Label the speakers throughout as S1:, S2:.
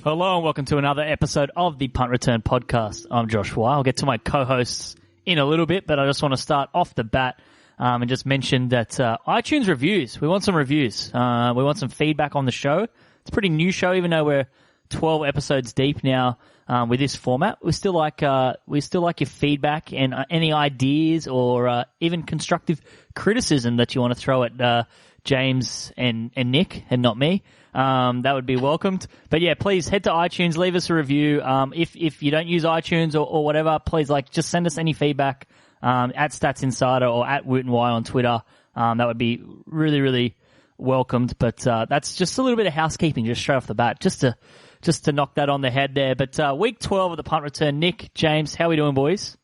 S1: Hello and welcome to another episode of the Punt Return Podcast. I'm Joshua. I'll get to my co-hosts in a little bit, but I just want to start off the bat and just mention that iTunes reviews. We want some reviews. We want some feedback on the show. It's a pretty new show, even though we're 12 episodes deep now with this format. We still like your feedback and any ideas or even constructive criticism that you want to throw at James and Nick and not me. That would be welcomed. But yeah, please head to iTunes, leave us a review. If you don't use iTunes or whatever, please just send us any feedback at Stats Insider or at Woot and Y on Twitter. That would be really, really welcomed. But that's just a little bit of housekeeping just straight off the bat, just to knock that on the head there. But week 12 of the punt return. Nick, James, how are we doing, boys?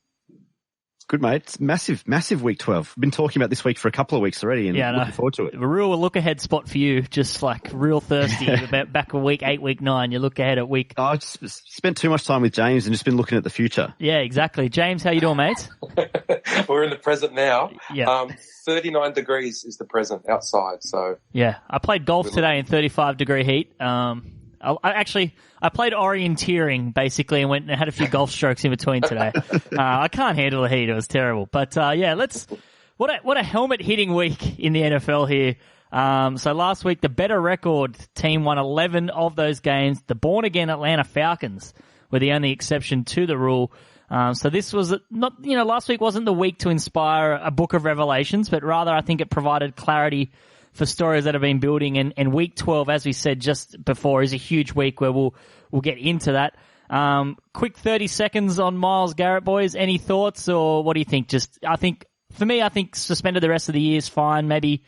S2: Good, mate. It's massive week 12. I've been talking about this week for a couple of weeks already and looking forward to it.
S1: A real look-ahead spot for you, just like real thirsty. Back a week 8, week 9, you look ahead at week...
S2: I just spent too much time with James and just been looking at the future.
S1: Yeah, exactly. James, how you doing, mate?
S3: We're in the present now.
S1: Yeah.
S3: 39 degrees is the present outside, so...
S1: Yeah, I played golf today in 35-degree heat. I played orienteering, basically, and went and had a few golf strokes in between today. I can't handle the heat. It was terrible. But, what a helmet-hitting week in the NFL here. So last week, the better record team won 11 of those games. The born-again Atlanta Falcons were the only exception to the rule. So this was last week wasn't the week to inspire a book of revelations, but rather I think it provided clarity for stories that have been building, and week 12, as we said just before, is a huge week where we'll get into that. Quick 30 seconds on Myles Garrett, boys. Any thoughts, or what do you think? I think suspended the rest of the year is fine. Maybe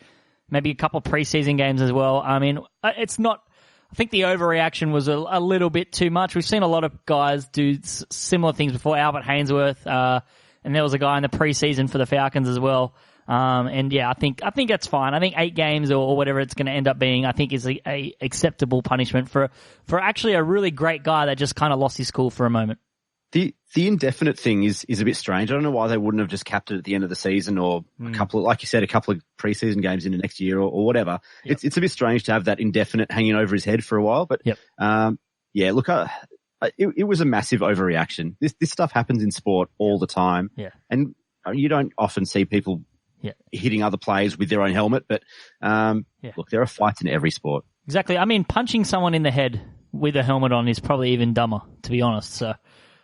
S1: a couple of preseason games as well. I mean, it's not. I think the overreaction was a little bit too much. We've seen a lot of guys do similar things before. Albert Hainsworth, and there was a guy in the preseason for the Falcons as well. And yeah, I think that's fine. I think 8 games or whatever it's going to end up being, I think is a acceptable punishment for actually a really great guy that just kind of lost his cool for a moment.
S2: The indefinite thing is a bit strange. I don't know why they wouldn't have just capped it at the end of the season or a couple of preseason games into next year or whatever. Yep. It's a bit strange to have that indefinite hanging over his head for a while, but look, it was a massive overreaction. This stuff happens in sport all the time.
S1: Yeah.
S2: And you don't often see people hitting other players with their own helmet, but look, there are fights in every sport.
S1: Exactly. I mean, punching someone in the head with a helmet on is probably even dumber, to be honest. So,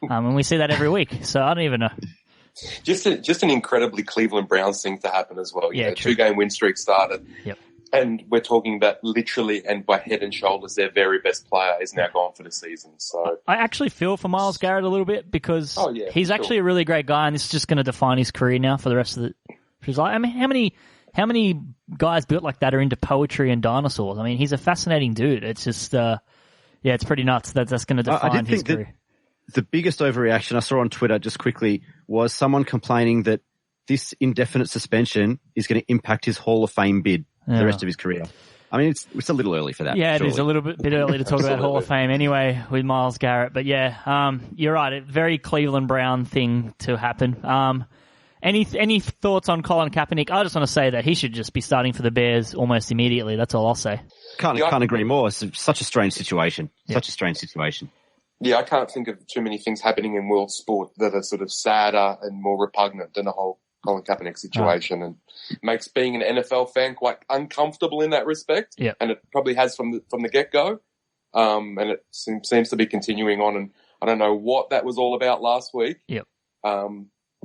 S1: and we see that every week. So I don't even know.
S3: Just an incredibly Cleveland Browns thing to happen as well.
S1: Yeah,
S3: 2-game win streak started.
S1: Yep.
S3: And we're talking about literally and by head and shoulders, their very best player is now gone for the season. So
S1: I actually feel for Myles Garrett a little bit because he's actually a really great guy, and this is just going to define his career now for the rest of the. She's like, I mean, how many guys built like that are into poetry and dinosaurs? I mean, he's a fascinating dude. It's just, it's pretty nuts. That's going to define his career.
S2: The biggest overreaction I saw on Twitter just quickly was someone complaining that this indefinite suspension is going to impact his Hall of Fame bid the rest of his career. I mean, it's a little early for that.
S1: Yeah,
S2: surely.
S1: It is a little bit early to talk about Hall of Fame anyway with Myles Garrett. But yeah, you're right. A very Cleveland Brown thing to happen. Any thoughts on Colin Kaepernick? I just want to say that he should just be starting for the Bears almost immediately. That's all I'll say.
S2: Can't agree more. It's such a strange situation. Such a strange situation.
S3: Yeah, I can't think of too many things happening in world sport that are sort of sadder and more repugnant than the whole Colin Kaepernick situation, and makes being an NFL fan quite uncomfortable in that respect.
S1: Yeah.
S3: And it probably has from the get-go. And it seems to be continuing on, and I don't know what that was all about last week.
S1: Yep.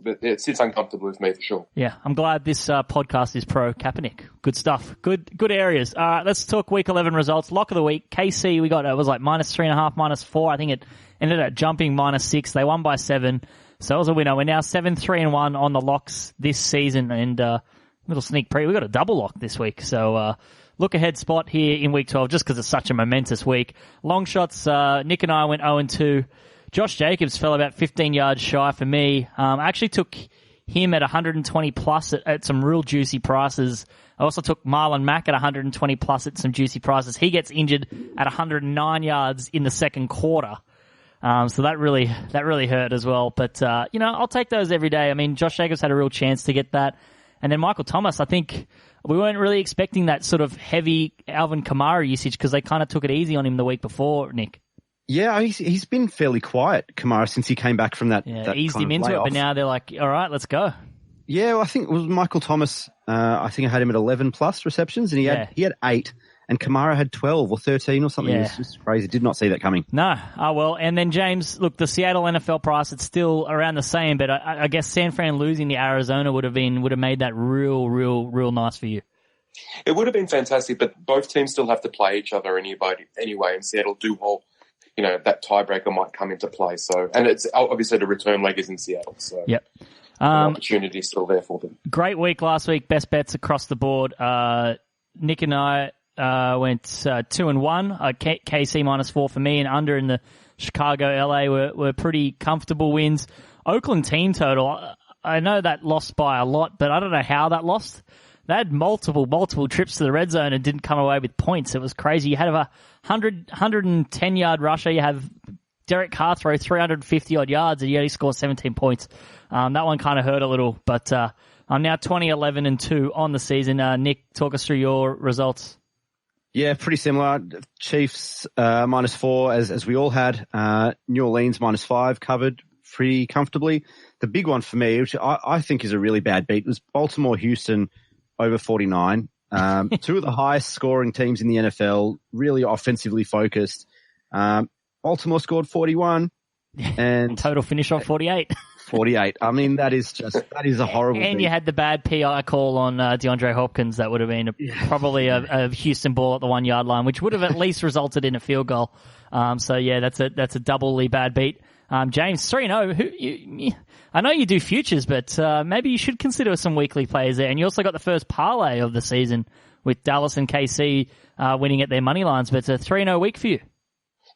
S3: But it sits uncomfortably with me for sure.
S1: Yeah, I'm glad this podcast is pro Kaepernick. Good stuff. Good areas. Let's talk week 11 results. Lock of the week. KC, we got, it was like -3.5, -4. I think it ended up jumping -6. They won by 7. So it was a winner. We're now 7-3-1 on the locks this season. And little sneak preview. We got a double lock this week. So look ahead spot here in week 12 just because it's such a momentous week. Long shots. Nick and I went 0-2. Josh Jacobs fell about 15 yards shy for me. I actually took him at 120 plus at some real juicy prices. I also took Marlon Mack at 120 plus at some juicy prices. He gets injured at 109 yards in the second quarter. So that really hurt as well. But, I'll take those every day. I mean, Josh Jacobs had a real chance to get that. And then Michael Thomas, I think we weren't really expecting that sort of heavy Alvin Kamara usage because they kind of took it easy on him the week before, Nick.
S2: Yeah, he's been fairly quiet, Kamara, since he came back from that.
S1: Yeah,
S2: that
S1: eased
S2: kind
S1: him
S2: of
S1: into
S2: layoff.
S1: it, but now they're like, all right, let's go.
S2: Yeah, well, I think it was Michael Thomas. I think I had him at 11 plus receptions, and he had 8, and Kamara had 12 or 13 or something.
S1: Yeah.
S2: It was just crazy. Did not see that coming.
S1: No. Oh, well. And then, James, look, the Seattle NFL price, it's still around the same, but I guess San Fran losing to Arizona would have made that real nice for you.
S3: It would have been fantastic, but both teams still have to play each other anyway, and Seattle do hold, that tiebreaker might come into play. So, and it's obviously the return leg is in Seattle. So,
S1: yep.
S3: The opportunity is still there for them.
S1: Great week last week. Best bets across the board. Nick and I went 2-1. KC -4 for me, and under in the Chicago LA were pretty comfortable wins. Oakland team total. I know that lost by a lot, but I don't know how that lost. They had multiple trips to the red zone and didn't come away with points. It was crazy. You had a 110-yard rusher. You have Derek Carr throw 350-odd yards, and he only scored 17 points. That one kind of hurt a little, but I'm now 20-11-2 on the season. Nick, talk us through your results.
S2: Yeah, pretty similar. Chiefs -4, as we all had. New Orleans -5 covered pretty comfortably. The big one for me, which I think is a really bad beat, was Baltimore-Houston over 49. Two of the highest scoring teams in the NFL, really offensively focused. Baltimore scored 41. And
S1: total finish off 48.
S2: 48. I mean, that is a horrible
S1: And
S2: beat.
S1: you had the bad PI call on DeAndre Hopkins. That would have been probably a Houston ball at the 1 yard line, which would have at least resulted in a field goal. So yeah, that's a doubly bad beat. James, 3-0. I know you do futures, but maybe you should consider some weekly players there. And you also got the first parlay of the season with Dallas and KC winning at their money lines. But it's a 3-0 week for you.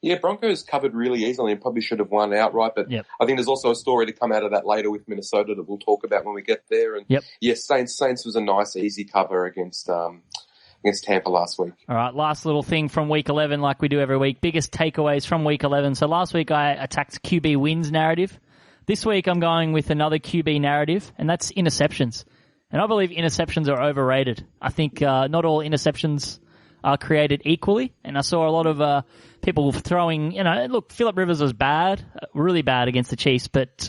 S3: Yeah, Broncos covered really easily and probably should have won outright. But
S1: yep.
S3: I think there's also a story to come out of that later with Minnesota that we'll talk about when we get there. And yes, Saints was a nice, easy cover against Tampa last week.
S1: All right, last little thing from Week 11, like we do every week. Biggest takeaways from Week 11. So last week I attacked QB wins narrative. This week I'm going with another QB narrative, and that's interceptions. And I believe interceptions are overrated. I think not all interceptions are created equally, and I saw a lot of people throwing, look, Phillip Rivers was bad, really bad against the Chiefs, but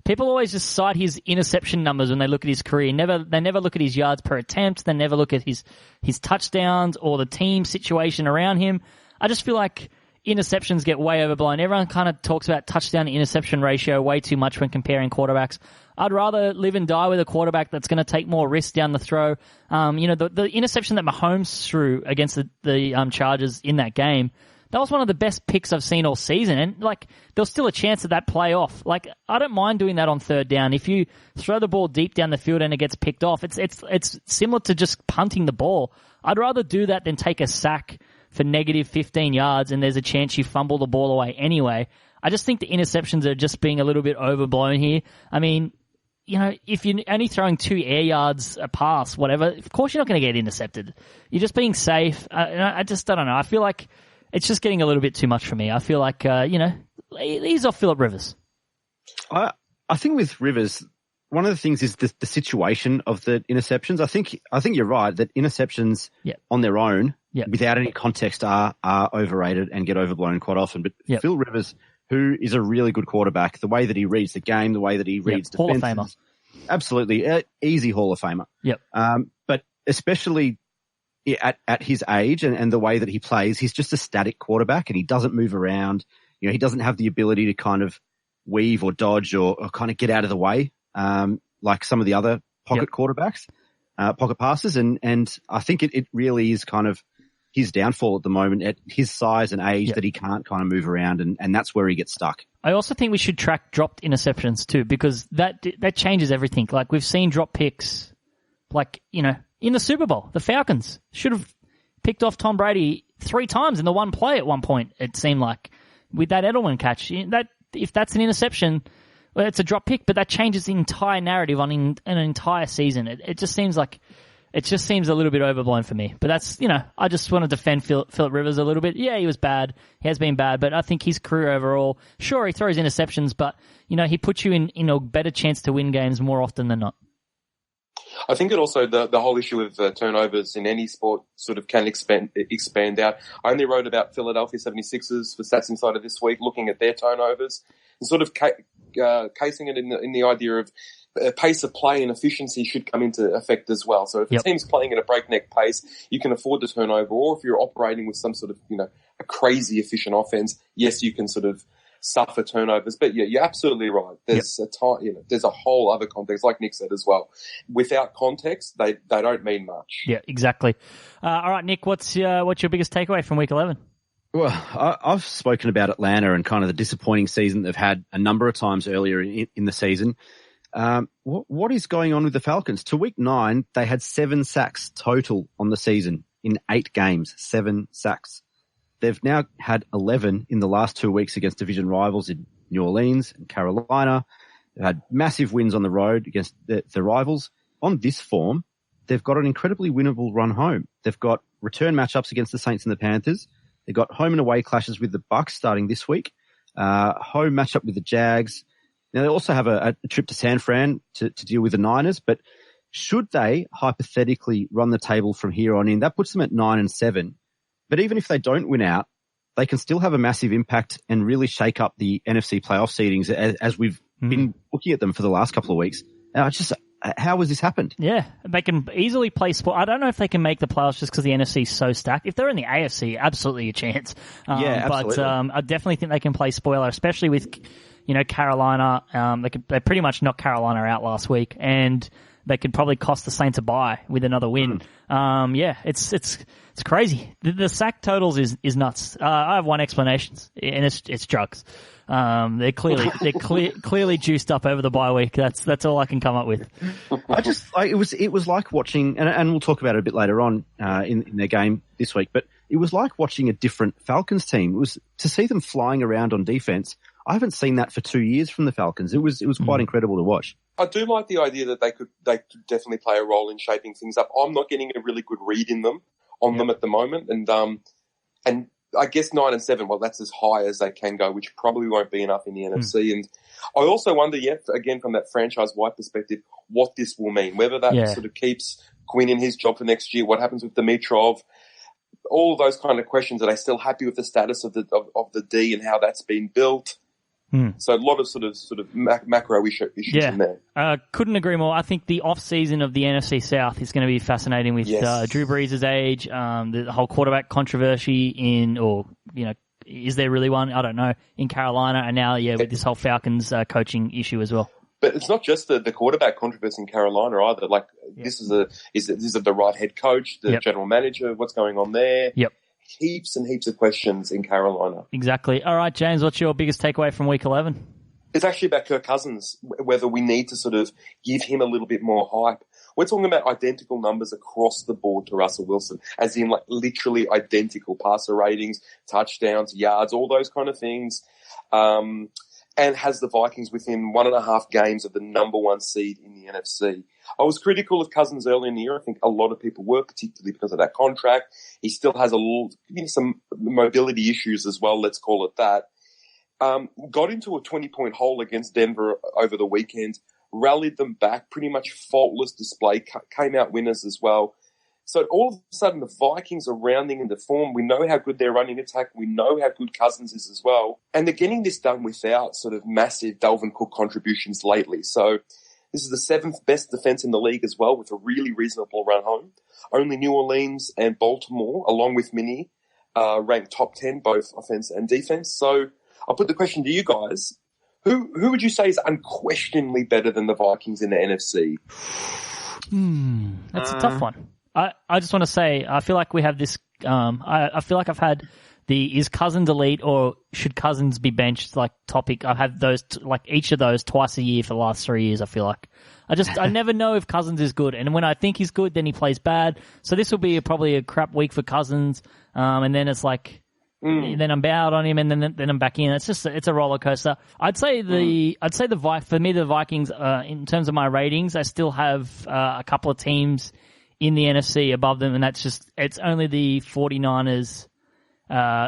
S1: people always just cite his interception numbers when they look at his career. They never look at his yards per attempt. They never look at his touchdowns or the team situation around him. I just feel like interceptions get way overblown. Everyone kind of talks about touchdown to interception ratio way too much when comparing quarterbacks. I'd rather live and die with a quarterback that's going to take more risks down the throw. The interception that Mahomes threw against the Chargers in that game, that was one of the best picks I've seen all season. And, there was still a chance of that play off. I don't mind doing that on third down. If you throw the ball deep down the field and it gets picked off, it's similar to just punting the ball. I'd rather do that than take a sack for negative 15 yards and there's a chance you fumble the ball away anyway. I just think the interceptions are just being a little bit overblown here. I mean, if you're only throwing 2 air yards a pass, whatever, of course you're not going to get intercepted. You're just being safe. I don't know. I feel like it's just getting a little bit too much for me. I feel like, ease off Phillip Rivers.
S2: I think with Rivers, one of the things is the situation of the interceptions. I think you're right that interceptions on their own, without any context, are overrated and get overblown quite often. But Phil Rivers, who is a really good quarterback, the way that he reads the game, the way that he reads defense,
S1: Hall of Famer.
S2: Absolutely, easy Hall of Famer.
S1: Yep.
S2: But especially at his age and the way that he plays, he's just a static quarterback and he doesn't move around. He doesn't have the ability to kind of weave or dodge or kind of get out of the way like some of the other pocket quarterbacks, pocket passes. And I think it really is kind of his downfall at the moment at his size and age that he can't kind of move around and that's where he gets stuck.
S1: I also think we should track dropped interceptions too, because that changes everything. We've seen drop picks, in the Super Bowl, the Falcons should have picked off Tom Brady 3 times in the one play at one point, it seemed like, with that Edelman catch. If that's an interception, well, it's a drop pick, but that changes the entire narrative on an entire season. It just seems a little bit overblown for me. But that's, I just want to defend Phillip Rivers a little bit. Yeah, he was bad. He has been bad, but I think his career overall, sure, he throws interceptions, but, he puts you in a better chance to win games more often than not.
S3: I think it also, the whole issue of turnovers in any sport sort of can expand out. I only wrote about Philadelphia 76ers for Stats Insider this week, looking at their turnovers and sort of casing it in the idea of pace of play and efficiency should come into effect as well. So if a team's playing at a breakneck pace, you can afford to turn over, or if you're operating with some sort of, a crazy efficient offense, yes, you can sort of suffer turnovers. But yeah, you're absolutely right. There's there's a whole other context, like Nick said as well. Without context, they don't mean much.
S1: Yeah, exactly. All right, Nick, what's your biggest takeaway from Week 11?
S2: Well, I've spoken about Atlanta and kind of the disappointing season they've had a number of times earlier in the season. What is going on with the Falcons? To Week 9, they had 7 sacks total on the season in 8 games. 7 sacks. They've now had 11 in the last 2 weeks against division rivals in New Orleans and Carolina. They've had massive wins on the road against the rivals. On this form, they've got an incredibly winnable run home. They've got return matchups against the Saints and the Panthers. They've got home and away clashes with the Bucs starting this week. Home matchup with the Jags. Now, they also have a trip to San Fran to deal with the Niners, but should they hypothetically run the table from here on in, that puts them at 9-7. But even if they don't win out, they can still have a massive impact and really shake up the NFC playoff seedings as we've been looking at them for the last couple of weeks. How has this happened?
S1: Yeah, they can easily play sport. I don't know if they can make the playoffs just because the NFC is so stacked. If they're in the AFC, absolutely a chance.
S2: Absolutely.
S1: But I definitely think they can play spoiler, especially with, Carolina. They pretty much knocked Carolina out last week, and they could probably cost the Saints a bye with another win. It's crazy. The sack totals is nuts. I have one explanation, and it's drugs. They're clearly juiced up over the bye week. That's all I can come up with.
S2: It was like watching, and we'll talk about it a bit later on in their game this week. But it was like watching a different Falcons team. It was to see them flying around on defense. I haven't seen that for 2 years from the Falcons. It was quite incredible to watch.
S3: I do like the idea that they could definitely play a role in shaping things up. I'm not getting a really good read on them at the moment, and I guess 9-7. Well, that's as high as they can go, which probably won't be enough in the NFC. And I also wonder, again from that franchise-wide perspective, what this will mean. Whether that sort of keeps Quinn in his job for next year. What happens with Dimitrov? All of those kind of questions. Are they still happy with the status of the D and how that's been built? So a lot of sort of macro issues in there.
S1: Couldn't agree more. I think the off season of the NFC South is going to be fascinating with Drew Brees' age, the whole quarterback controversy is there really one? I don't know. In Carolina, and now with this whole Falcons coaching issue as well.
S3: But it's not just the quarterback controversy in Carolina either. Like this is the right head coach, the general manager, what's going on there?
S1: Yep.
S3: Heaps and heaps of questions in Carolina.
S1: Exactly. All right, James, what's your biggest takeaway from Week 11?
S3: It's actually about Kirk Cousins, whether we need to sort of give him a little bit more hype. We're talking about identical numbers across the board to Russell Wilson, as in like literally identical passer ratings, touchdowns, yards, all those kind of things. And has the Vikings within 1.5 games of the number 1 seed in the NFC. I was critical of Cousins early in the year. I think a lot of people were, particularly because of that contract. He still has some mobility issues as well, let's call it that. Got into a 20-point hole against Denver over the weekend, rallied them back, pretty much faultless display, came out winners as well. So all of a sudden, the Vikings are rounding into form. We know how good their running attack. We know how good Cousins is as well. And they're getting this done without sort of massive Dalvin Cook contributions lately. So this is the 7th best defense in the league as well, with a really reasonable run home. Only New Orleans and Baltimore, along with Minnie, ranked top 10, both offense and defense. So I'll put the question to you guys. Who would you say is unquestionably better than the Vikings in the NFC?
S1: That's a tough one. I just want to say, I feel like we have this, I feel like I've had is Cousins elite or should Cousins be benched topic. I've had those, each of those twice a year for the last 3 years, I feel like. I never know if Cousins is good. And when I think he's good, then he plays bad. So this will be probably a crap week for Cousins. And then it's then I'm out on him and then I'm back in. It's a roller coaster. I'd say for me, the Vikings, in terms of my ratings, I still have a couple of teams in the NFC above them, and it's only the 49ers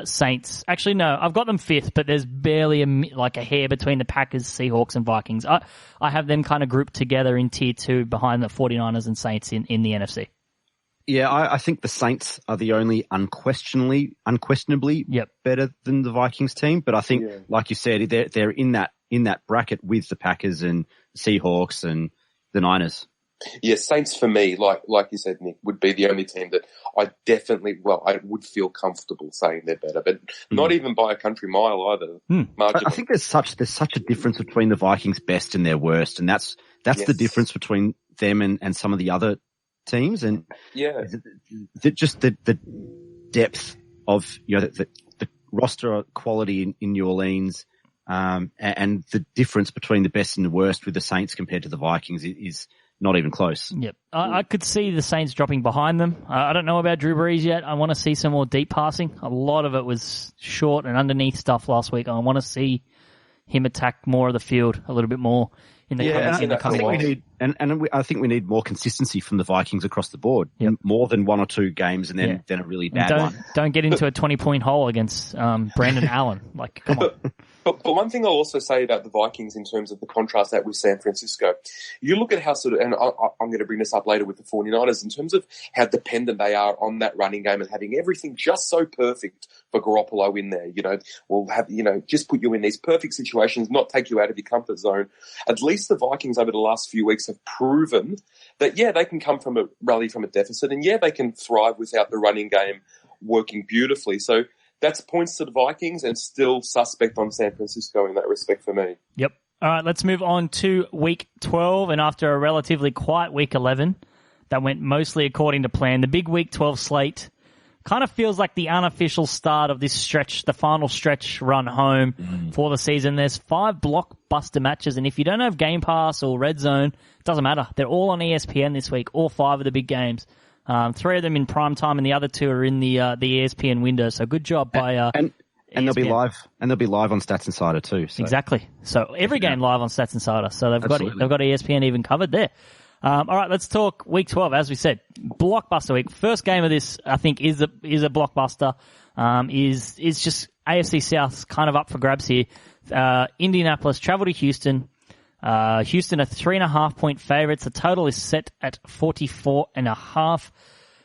S1: Saints. Actually, no, I've got them 5th, but there's barely a hair between the Packers, Seahawks, and Vikings. I have them kind of grouped together in tier 2 behind the 49ers and Saints in the NFC.
S2: Yeah, I think the Saints are the only unquestionably better than the Vikings team. But I think, like you said, they're in that bracket with the Packers and Seahawks and the Niners.
S3: Yeah, Saints for me, like you said, Nick, would be the only team that I would feel comfortable saying they're better, but not even by a country mile either.
S2: I think there's such a difference between the Vikings' best and their worst, and that's the difference between them and some of the other teams, and the depth of the roster quality in New Orleans, and the difference between the best and the worst with the Saints compared to the Vikings is not even close.
S1: Yep. I could see the Saints dropping behind them. I don't know about Drew Brees yet. I want to see some more deep passing. A lot of it was short and underneath stuff last week. I want to see him attack more of the field a little bit more in the coming weeks.
S2: I think we need more consistency from the Vikings across the board. Yep. More than 1 or 2 games and then a really bad one.
S1: Don't get into a 20-point hole against Brandon Allen. Come on.
S3: But one thing I'll also say about the Vikings in terms of the contrast that with San Francisco, you look at how and I'm going to bring this up later with the 49ers, in terms of how dependent they are on that running game and having everything just so perfect for Garoppolo in there. We'll have, just put you in these perfect situations, not take you out of your comfort zone. At least the Vikings over the last few weeks have proven that, they can come from a rally from a deficit, and they can thrive without the running game working beautifully. So that's points to the Vikings, and still suspect on San Francisco in that respect for me.
S1: Yep. All right, let's move on to Week 12. And after a relatively quiet Week 11 that went mostly according to plan, the big Week 12 slate kind of feels like the unofficial start of this stretch, the final stretch run home for the season. There's 5 blockbuster matches, and if you don't have Game Pass or Red Zone, it doesn't matter. They're all on ESPN this week, all 5 of the big games. 3 of them in prime time, and the other 2 are in the ESPN window. So good job by
S2: and they'll be live, and they'll be live on Stats Insider too. So.
S1: Exactly. So every game live on Stats Insider. So they've got ESPN even covered there. All right, let's talk Week 12. As we said, blockbuster week. First game of this, I think, is a blockbuster. Is just AFC South kind of up for grabs here. Indianapolis travel to Houston. Houston are 3.5-point favorites. The total is set at 44.5.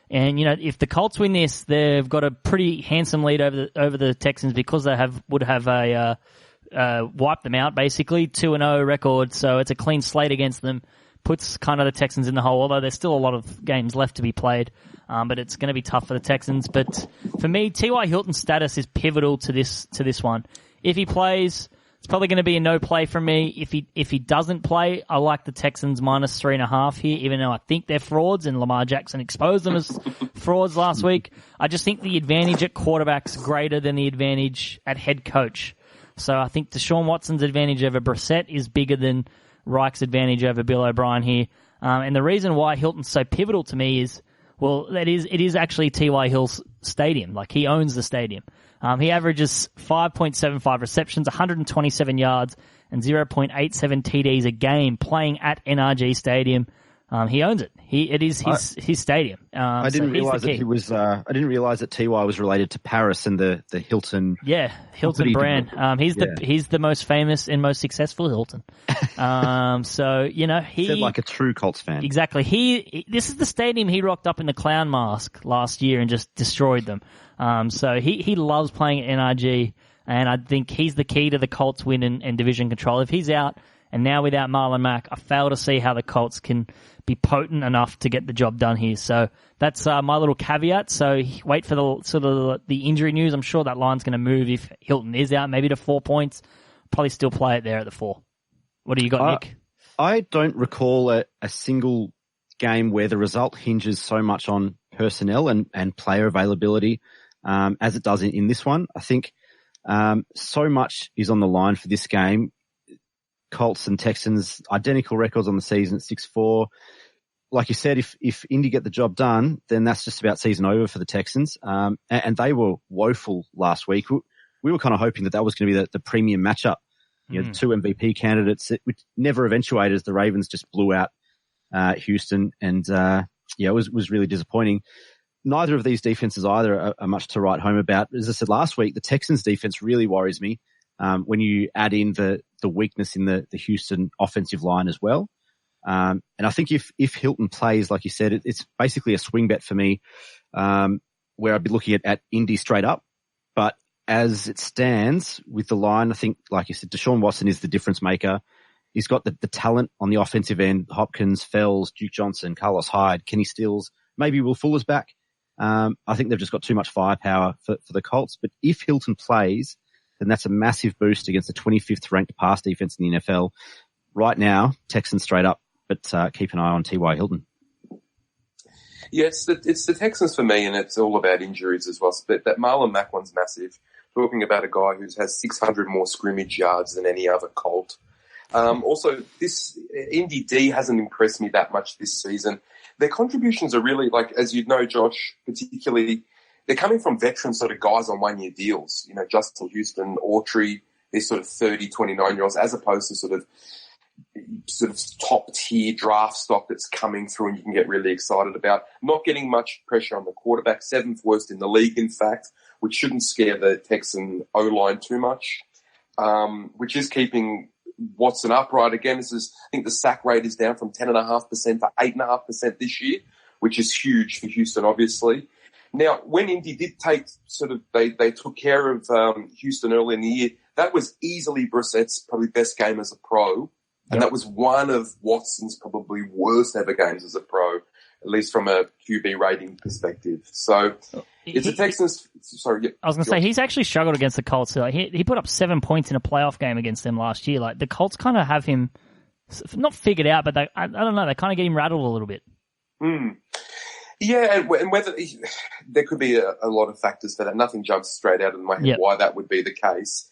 S1: And if the Colts win this, they've got a pretty handsome lead over the Texans, because they would have wiped them out basically, 2-0 record. So it's a clean slate against them. Puts kind of the Texans in the hole, although there's still a lot of games left to be played. But it's going to be tough for the Texans. But for me, T.Y. Hilton's status is pivotal to this one. If he plays, it's probably going to be a no play from me. If he doesn't play, I like the Texans minus 3.5 here, even though I think they're frauds and Lamar Jackson exposed them as frauds last week. I just think the advantage at quarterback's greater than the advantage at head coach. So I think Deshaun Watson's advantage over Brissett is bigger than Reich's advantage over Bill O'Brien here. And the reason why Hilton's so pivotal to me is, it is actually T.Y. Hill's stadium. Like, he owns the stadium. He averages 5.75 receptions, 127 yards, and 0.87 TDs a game playing at NRG Stadium. He owns it. It is his stadium.
S2: I didn't realize that he was. I didn't realize that Ty was related to Paris and the Hilton.
S1: Yeah, Hilton brand. He's the most famous and most successful Hilton. So he
S2: said like a true Colts fan.
S1: Exactly. This is the stadium he rocked up in the clown mask last year and just destroyed them. So he loves playing at NRG, and I think he's the key to the Colts win and division control. If he's out, and now without Marlon Mack, I fail to see how the Colts can be potent enough to get the job done here. So that's my little caveat. So wait for the injury news. I'm sure that line's going to move if Hilton is out, maybe to 4 points. Probably still play it there at the 4. What do you got, Nick?
S2: I don't recall a single game where the result hinges so much on personnel and player availability as it does in this one. I think so much is on the line for this game. Colts and Texans, identical records on the season at 6-4. Like you said, if Indy get the job done, then that's just about season over for the Texans. And they were woeful last week. We were kind of hoping that was going to be the premium matchup. The 2 MVP candidates, which never eventuated as the Ravens just blew out Houston. And it was really disappointing. neither of these defenses either are much to write home about. As I said last week, the Texans defense really worries me when you add in the weakness in the Houston offensive line as well. And I think if Hilton plays, like you said, it's basically a swing bet for me, where I'd be looking at Indy straight up. But as it stands with the line, I think, like you said, Deshaun Watson is the difference maker. He's got the talent on the offensive end: Hopkins, Fells, Duke Johnson, Carlos Hyde, Kenny Stills, maybe Will Fuller's back. I think they've just got too much firepower for the Colts. But if Hilton plays, then that's a massive boost against the 25th ranked pass defense in the NFL. Right now, Texans straight up, but keep an eye on T.Y. Hilton.
S3: Yeah, it's the Texans for me, and it's all about injuries as well. But that Marlon Mack one's massive. Talking about a guy who has 600 more scrimmage yards than any other Colt. Also, this Indy D hasn't impressed me that much this season. Their contributions are really, like, as you know, Josh, particularly, they're coming from veteran sort of guys on one-year deals. You know, Justin Houston, Autry, they're sort of 30, 29-year-olds, as opposed to sort of top-tier draft stock that's coming through and you can get really excited about. Not getting much pressure on the quarterback, 7th worst in the league, in fact, which shouldn't scare the Texan O-line too much, which is keeping Watson upright. Again, I think the sack rate is down from 10.5% to 8.5% this year, which is huge for Houston, obviously. Now, when Indy did they took care of Houston early in the year, that was easily Brissett's probably best game as a pro. And that was one of Watson's probably worst ever games as a pro, at least from a QB rating perspective. So it's the Texans. Sorry.
S1: I was going to say, he's actually struggled against the Colts. Like, he put up 7 points in a playoff game against them last year. Like, the Colts kind of have him not figured out, but I don't know, they kind of get him rattled a little bit.
S3: Yeah, and whether there could be a lot of factors for that. Nothing jumps straight out of my head why that would be the case.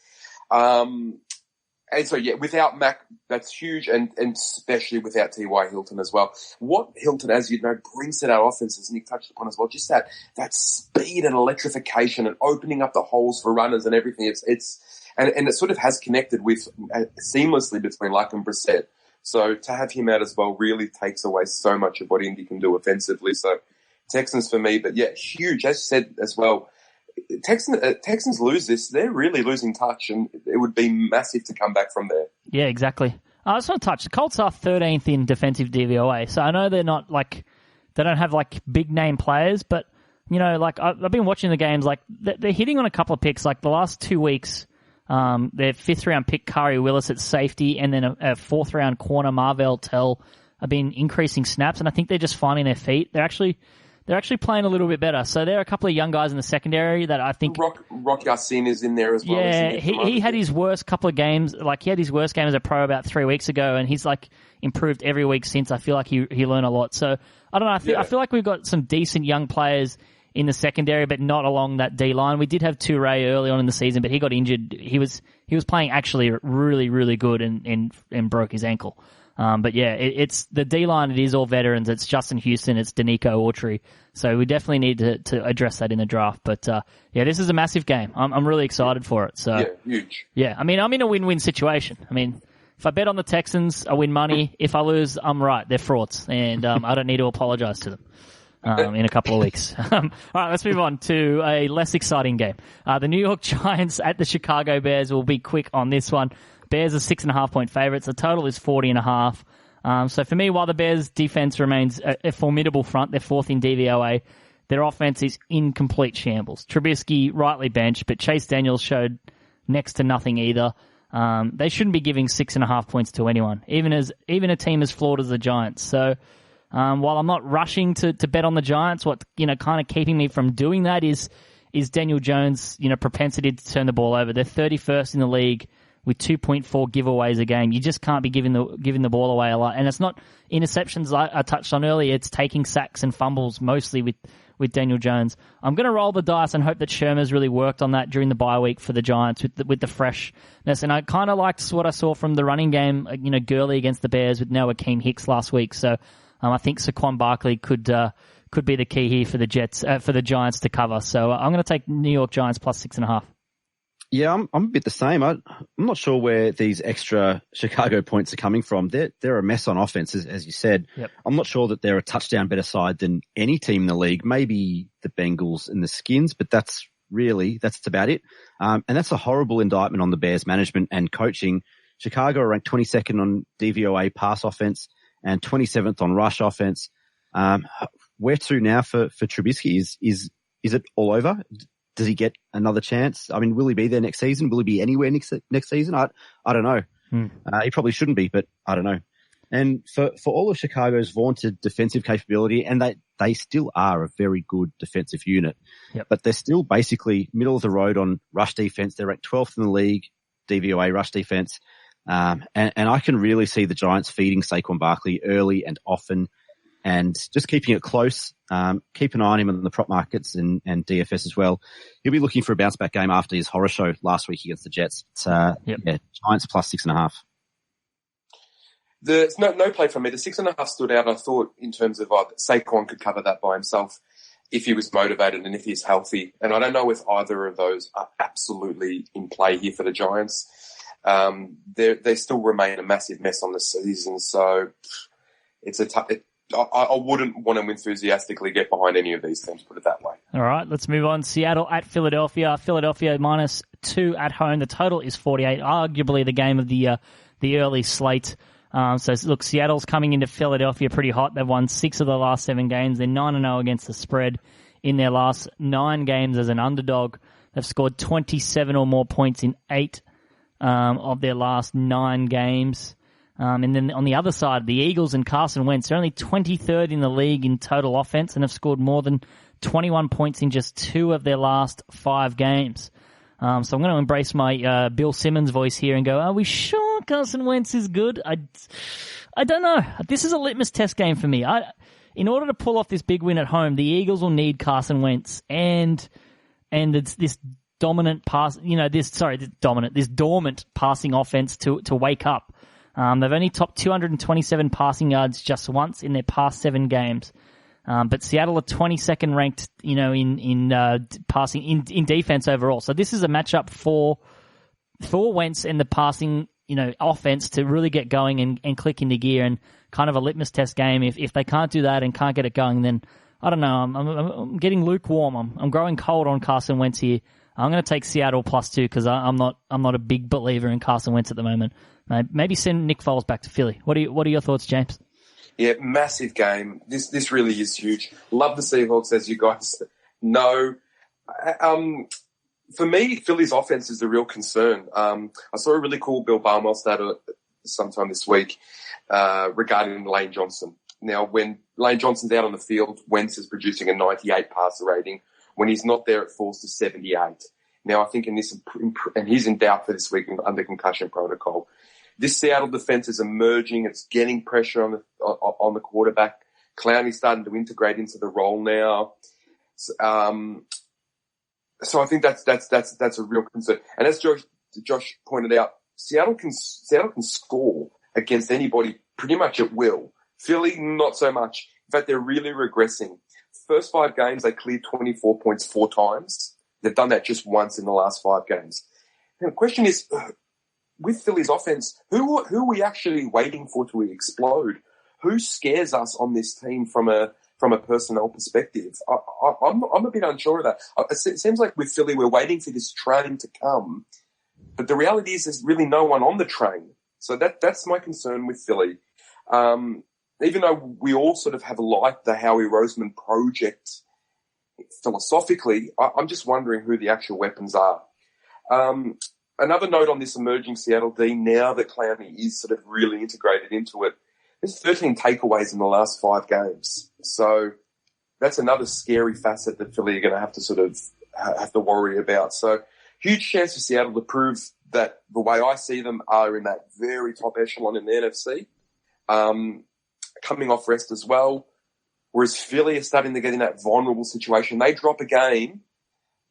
S3: And so, yeah, without Mac, that's huge, and especially without T.Y. Hilton as well. What Hilton, as you know, brings to our offense, as Nick touched upon as well, just that speed and electrification and opening up the holes for runners and everything. And it sort of has connected with seamlessly between Luck and Brissett. So to have him out as well really takes away so much of what Indy can do offensively. So Texans for me, but yeah, huge. As you said as well, Texans lose this, they're really losing touch, and it would be massive to come back from there.
S1: Yeah, exactly. I just want to touch. The Colts are 13th in defensive DVOA, so I know they're not they don't have big name players, but you know, I've been watching the games. They're hitting on a couple of picks. Like the last 2 weeks, their 5th round pick Kari Willis at safety, and then a 4th round corner Marvell Tell have been increasing snaps, and I think they're just finding their feet. They're actually playing a little bit better. So there are a couple of young guys in the secondary that I think...
S3: Rock Ya-Sin is in there as well.
S1: Yeah, he had his worst couple of games. He had his worst game as a pro about 3 weeks ago, and he's improved every week since. I feel like he learned a lot. So I don't know. I feel like we've got some decent young players in the secondary, but not along that D line. We did have Toure early on in the season, but he got injured. He was playing actually really, really good and broke his ankle. But yeah, it's the D-line. It is all veterans. It's Justin Houston. It's Danico Autry. So we definitely need to address that in the draft. But yeah, this is a massive game. I'm really excited for it. So
S3: yeah, huge.
S1: Yeah, I mean, I'm in a win-win situation. I mean, if I bet on the Texans, I win money. If I lose, I'm right. They're frauds, and I don't need to apologize to them in a couple of weeks. All right, let's move on to a less exciting game. The New York Giants at the Chicago Bears. Will be quick on this one. Bears are 6.5-point favorites. The total is 40.5. So for me, while the Bears defense remains a formidable front, they're 4th in DVOA, their offense is in complete shambles. Trubisky rightly benched, but Chase Daniels showed next to nothing either. They shouldn't be giving 6.5 points to anyone, even a team as flawed as the Giants. So while I'm not rushing to bet on the Giants, what kind of keeping me from doing that is Daniel Jones' propensity to turn the ball over. They're 31st in the league with 2.4 giveaways a game. You just can't be giving the ball away a lot. And it's not interceptions I touched on earlier. It's taking sacks and fumbles mostly with Daniel Jones. I'm going to roll the dice and hope that Shermer's really worked on that during the bye week for the Giants with the freshness. And I kind of liked what I saw from the running game, Gurley against the Bears with now Akeem Hicks last week. So I think Saquon Barkley could be the key here for the Giants to cover. So I'm going to take New York Giants plus 6.5.
S2: Yeah, I'm a bit the same. I'm not sure where these extra Chicago points are coming from. They're a mess on offense, as you said.
S1: Yep.
S2: I'm not sure that they're a touchdown better side than any team in the league. Maybe the Bengals and the Skins, but that's about it. And that's a horrible indictment on the Bears management and coaching. Chicago are ranked 22nd on DVOA pass offense and 27th on rush offense. Where to now for Trubisky? Is it all over? Does he get another chance? I mean, will he be there next season? Will he be anywhere next season? I don't know. He probably shouldn't be, but I don't know. And for all of Chicago's vaunted defensive capability, and they still are a very good defensive unit, but they're still basically middle of the road on rush defense. They're ranked 12th in the league, DVOA rush defense. And I can really see the Giants feeding Saquon Barkley early and often and just keeping it close. Keep an eye on him in the prop markets and DFS as well. He'll be looking for a bounce back game after his horror show last week against the Jets. Giants plus 6.5.
S3: There's no play for me. The 6.5 stood out. I thought in terms of Saquon could cover that by himself if he was motivated and if he's healthy. And I don't know if either of those are absolutely in play here for the Giants. They still remain a massive mess on the season. So it's I wouldn't want to enthusiastically get behind any of these teams, put it that way.
S1: All right, let's move on. Seattle at Philadelphia. Philadelphia -2 at home. The total is 48, arguably the game of the early slate. So, look, Seattle's coming into Philadelphia pretty hot. They've won 6 of the last 7 games. They're 9-0 against the spread in their last 9 games as an underdog. They've scored 27 or more points in 8 of their last 9 games. And then on the other side, the Eagles and Carson Wentz are only 23rd in the league in total offense and have scored more than 21 points in just 2 of their last 5 games. So I'm going to embrace my Bill Simmons voice here and go, are we sure Carson Wentz is good? I don't know. This is a litmus test game for me. In order to pull off this big win at home, the Eagles will need Carson Wentz and it's this dominant pass, this dormant passing offense to wake up. They've only topped 227 passing yards just once in their past 7 games. But Seattle are 22nd ranked, in passing in defense overall. So this is a matchup for Wentz and the passing, offense to really get going and click into gear, and kind of a litmus test game. If they can't do that and can't get it going, then I don't know. I'm getting lukewarm. I'm growing cold on Carson Wentz here. I'm going to take Seattle +2 because I'm not a big believer in Carson Wentz at the moment. Maybe send Nick Foles back to Philly. What are your thoughts, James?
S3: Yeah, massive game. This really is huge. Love the Seahawks, as you guys know. For me, Philly's offense is the real concern. I saw a really cool Bill Belichick stat sometime this week regarding Lane Johnson. Now, when Lane Johnson's out on the field, Wentz is producing a 98 passer rating. When he's not there, it falls to 78. Now, I think and he's in doubt for this week under concussion protocol. This Seattle defense is emerging. It's getting pressure on the quarterback. Clowney's starting to integrate into the role now. So I think that's a real concern. And as Josh pointed out, Seattle can score against anybody pretty much at will. Philly, not so much. In fact, they're really regressing. First 5 games, they cleared 24 points 4 times. They've done that just once in the last 5 games. And the question is, with Philly's offense, who are we actually waiting for to explode? Who scares us on this team from a personnel perspective? I'm a bit unsure of that. It seems like with Philly, we're waiting for this train to come, but the reality is there's really no one on the train. So that's my concern with Philly. Even though we all sort of have liked the Howie Roseman project philosophically, I'm just wondering who the actual weapons are. Another note on this emerging Seattle D, now that Clowney is sort of really integrated into it, there's 13 takeaways in the last 5 games. So that's another scary facet that Philly are going to have to sort of have to worry about. So huge chance for Seattle to prove that the way I see them are in that very top echelon in the NFC. Coming off rest as well. Whereas Philly are starting to get in that vulnerable situation. They drop a game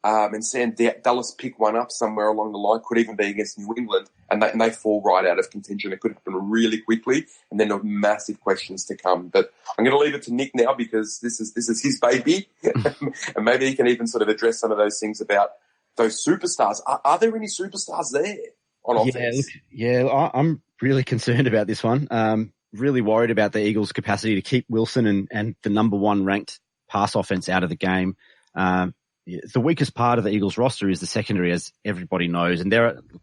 S3: and send Dallas pick one up somewhere along the line, could even be against New England, and they fall right out of contention. It could happen really quickly, and then massive questions to come. But I'm going to leave it to Nick now because this is his baby, and maybe he can even sort of address some of those things about those superstars. Are there any superstars there on offense?
S2: I'm really concerned about this one. Really worried about the Eagles' capacity to keep Wilson and the number one ranked pass offense out of the game. The weakest part of the Eagles roster is the secondary, as everybody knows. And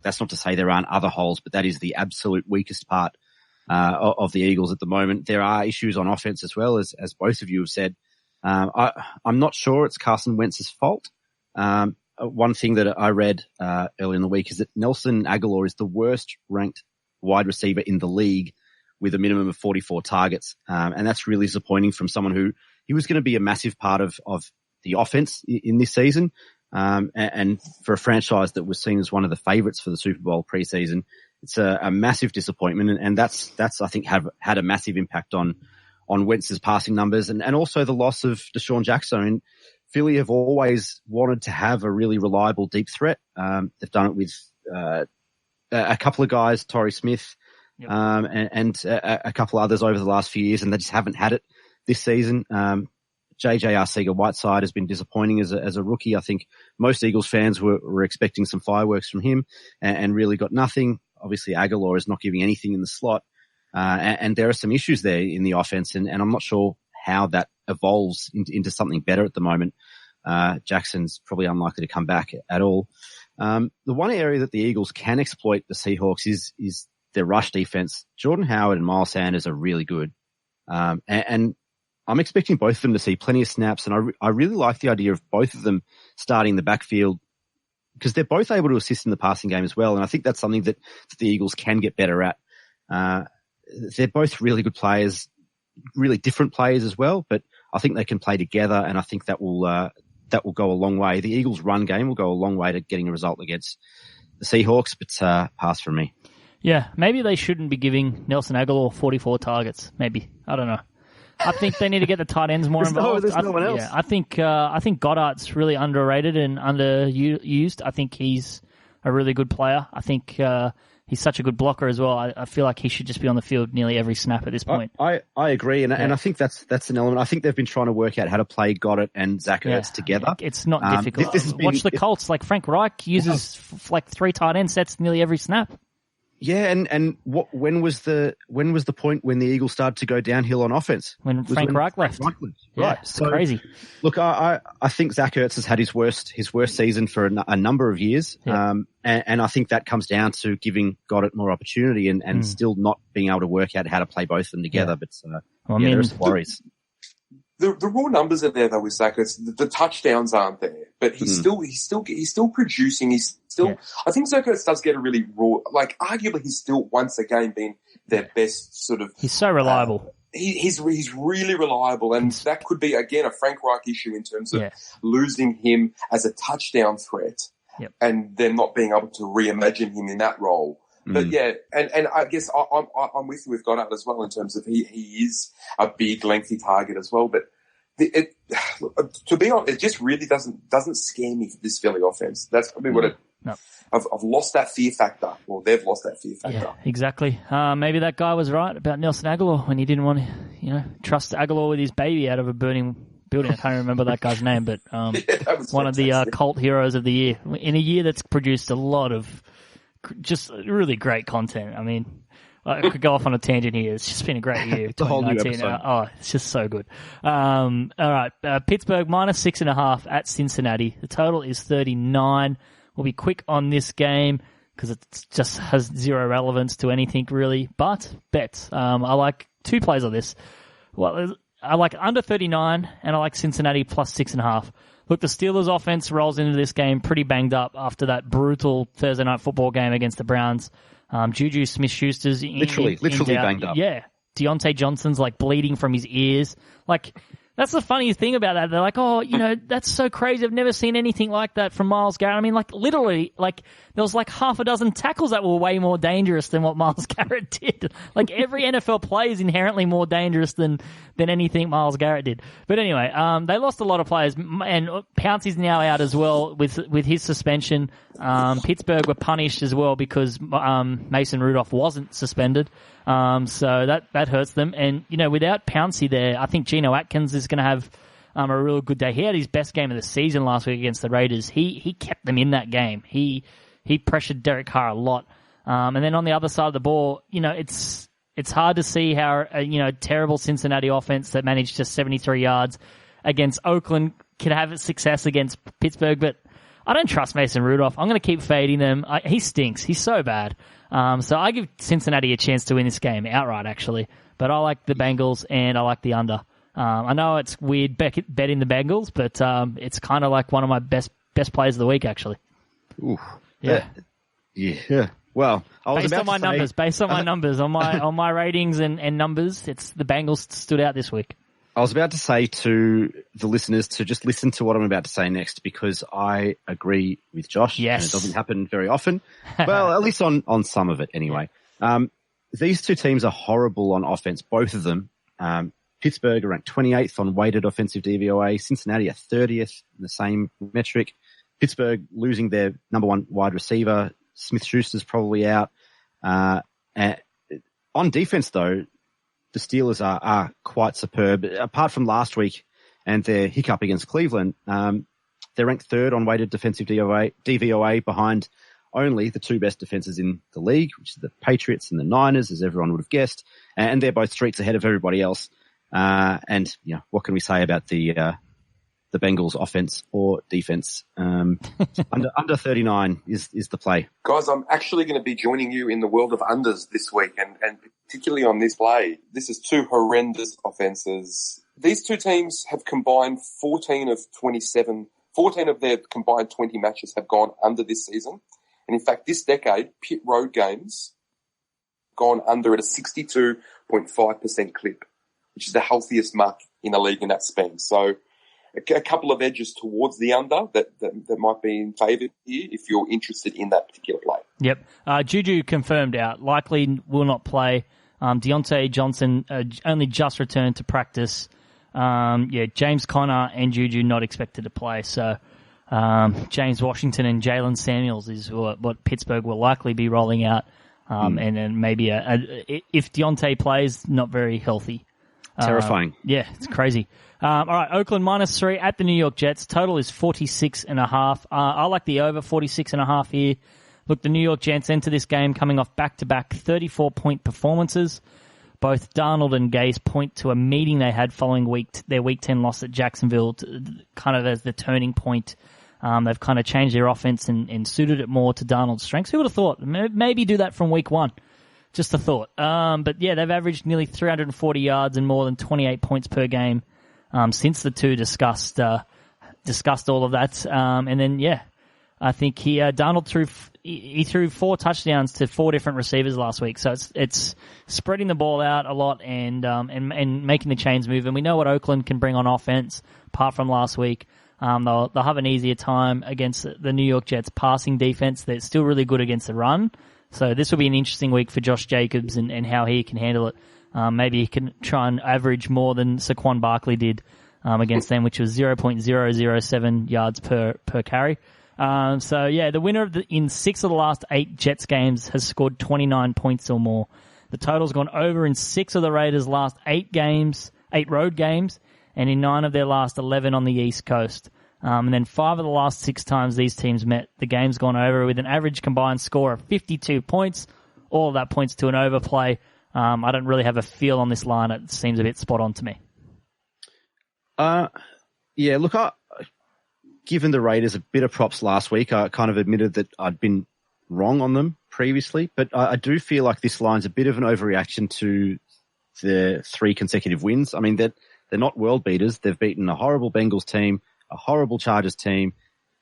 S2: that's not to say there aren't other holes, but that is the absolute weakest part of the Eagles at the moment. There are issues on offense as well, as both of you have said. I'm not sure it's Carson Wentz's fault. One thing that I read earlier in the week is that Nelson Aguilar is the worst ranked wide receiver in the league with a minimum of 44 targets. And that's really disappointing from someone who he was going to be a massive part of the offense in this season. And for a franchise that was seen as one of the favorites for the Super Bowl preseason, it's a massive disappointment. And that's, I think, had a massive impact on Wentz's passing numbers and also the loss of Deshaun Jackson. And Philly have always wanted to have a really reliable deep threat. They've done it with a couple of guys, Torrey Smith, yep. and a couple others over the last few years, and they just haven't had it this season. JJ Arcega-Whiteside has been disappointing as a rookie. I think most Eagles fans were expecting some fireworks from him and really got nothing. Obviously, Aguilar is not giving anything in the slot. And there are some issues there in the offense, and I'm not sure how that evolves into something better at the moment. Jackson's probably unlikely to come back at all. The one area that the Eagles can exploit the Seahawks is their rush defense. Jordan Howard and Miles Sanders are really good. And I'm expecting both of them to see plenty of snaps, and I really like the idea of both of them starting the backfield because they're both able to assist in the passing game as well. And I think that's something that the Eagles can get better at. They're both really good players, really different players as well, but I think they can play together, and I think that will go a long way. The Eagles' run game will go a long way to getting a result against the Seahawks, but pass from me.
S1: Yeah, maybe they shouldn't be giving Nelson Aguilar 44 targets. Maybe. I don't know. I think they need to get the tight ends more involved.
S2: There's no one else.
S1: Yeah, I think Goddard's really underrated and underused. I think he's a really good player. I think he's such a good blocker as well. I feel like he should just be on the field nearly every snap at this point.
S2: I agree, and I think that's an element. I think they've been trying to work out how to play Goddard and Zach Ertz together.
S1: It's not difficult. Watch the Colts. Like Frank Reich uses like 3 tight end sets nearly every snap.
S2: Yeah, and when was the point when the Eagles started to go downhill on offense?
S1: When Frank Reich left.
S2: Right.
S1: Yeah, it's crazy.
S2: Look, I think Zach Ertz has had his worst season for a number of years. Yeah. And I think that comes down to giving Goddard more opportunity and still not being able to work out how to play both of them together. Yeah. But there's worries.
S3: The raw numbers are there though with Zach Ertz. The touchdowns aren't there, but he's still producing. I think Zach Ertz does get a really raw, like arguably he's still once again been their best sort of.
S1: He's so reliable.
S3: He's really reliable, and that could be again a Frank Reich issue in terms of losing him as a touchdown threat, and then not being able to reimagine him in that role. But yeah, and I guess I'm with you with Goddard as well in terms of he is a big lengthy target as well. But to be honest, it just really doesn't scare me for this Philly offense. That's probably what I've lost that fear factor. Well, they've lost that fear factor.
S1: Yeah, exactly. Maybe that guy was right about Nelson Aguilar when he didn't want to, trust Aguilar with his baby out of a burning building. I can't remember that guy's name, but one of the cult heroes of the year in a year that's produced a lot of just really great content. I mean, I could go off on a tangent here. It's just been a great year.
S2: The whole new episode.
S1: It's just so good. All right. Pittsburgh -6.5 at Cincinnati. The total is 39. We'll be quick on this game because it just has zero relevance to anything really. But bets. I like 2 plays on this. Well, I like under 39 and I like Cincinnati +6.5. Look, the Steelers' offense rolls into this game pretty banged up after that brutal Thursday night football game against the Browns. Juju Smith-Schuster's
S2: literally banged up.
S1: Yeah. Deontay Johnson's like bleeding from his ears. Like, that's the funniest thing about that. They're like, oh, that's so crazy. I've never seen anything like that from Myles Garrett. I mean, like, literally, like, there was like half a dozen tackles that were way more dangerous than what Myles Garrett did. Like, every NFL play is inherently more dangerous than anything Myles Garrett did. But anyway, they lost a lot of players, and Pouncey's now out as well with his suspension. Pittsburgh were punished as well because Mason Rudolph wasn't suspended. So that hurts them. And, without Pouncey there, I think Geno Atkins is going to have a real good day. He had his best game of the season last week against the Raiders. He kept them in that game. He pressured Derek Carr a lot. And then on the other side of the ball, it's hard to see how terrible Cincinnati offense that managed just 73 yards against Oakland could have success against Pittsburgh, but I don't trust Mason Rudolph. I'm going to keep fading them. He stinks. He's so bad. So I give Cincinnati a chance to win this game outright, actually. But I like the Bengals and I like the under. I know it's weird betting the Bengals, but it's kind of like one of my best plays of the week, actually.
S2: Ooh.
S1: Yeah.
S2: Yeah. Well,
S1: based on my numbers, on my ratings and numbers, it's the Bengals stood out this week.
S2: I was about to say to the listeners to just listen to what I'm about to say next because I agree with Josh.
S1: Yes.
S2: And it doesn't happen very often. Well, at least on some of it anyway. These two teams are horrible on offense, both of them. Pittsburgh are ranked 28th on weighted offensive DVOA. Cincinnati are 30th in the same metric. Pittsburgh losing their number one wide receiver. Smith-Schuster's probably out. On defense, though, the Steelers are quite superb. Apart from last week and their hiccup against Cleveland, they're ranked third on weighted defensive DVOA behind only the two best defenses in the league, which is the Patriots and the Niners, as everyone would have guessed. And they're both streets ahead of everybody else. And what can we say about the Bengals offense or defense? Under 39 is the play.
S3: Guys, I'm actually going to be joining you in the world of unders this week, and particularly on this play. This is two horrendous offenses. These two teams have combined 14 of their combined 20 matches have gone under this season. And in fact, this decade, pit road games gone under at a 62.5% clip, which is the healthiest mark in the league in that span. So a couple of edges towards the under that might be in favour here if you're interested in that particular play.
S1: Yep. Juju confirmed out. Likely will not play. Deontay Johnson only just returned to practice. James Conner and Juju not expected to play. So James Washington and Jalen Samuels is what Pittsburgh will likely be rolling out. And then maybe if Deontay plays, not very healthy.
S2: Terrifying.
S1: Yeah, it's crazy. All right, Oakland -3 at the New York Jets. Total is 46.5. I like the over 46.5 here. Look, the New York Jets enter this game coming off back-to-back 34-point performances. Both Darnold and Gase point to a meeting they had following their Week 10 loss at Jacksonville, kind of as the turning point. They've kind of changed their offense and suited it more to Darnold's strengths. Who would have thought? Maybe do that from Week 1. Just a thought. But yeah, they've averaged nearly 340 yards and more than 28 points per game since the two discussed all of that. And then, yeah, I think Darnold threw 4 touchdowns to 4 different receivers last week. So it's spreading the ball out a lot and making the chains move. And we know what Oakland can bring on offense, apart from last week. They'll have an easier time against the New York Jets passing defense. They're still really good against the run. So this will be an interesting week for Josh Jacobs and how he can handle it. Maybe he can try and average more than Saquon Barkley did against them, which was 0.007 yards per carry. So yeah, the winner in 6 of the last 8 Jets games has scored 29 points or more. The total's gone over in 6 of the Raiders' last 8 road games, and in 9 of their last 11 on the East Coast. And then 5 of the last 6 times these teams met, the game's gone over with an average combined score of 52 points. All of that points to an overplay. I don't really have a feel on this line. It seems a bit spot on to me.
S2: Yeah, look, given the Raiders a bit of props last week, I kind of admitted that I'd been wrong on them previously, but I do feel like this line's a bit of an overreaction to the 3 consecutive wins. I mean, they're not world beaters. They've beaten a horrible Bengals team, a horrible Chargers team,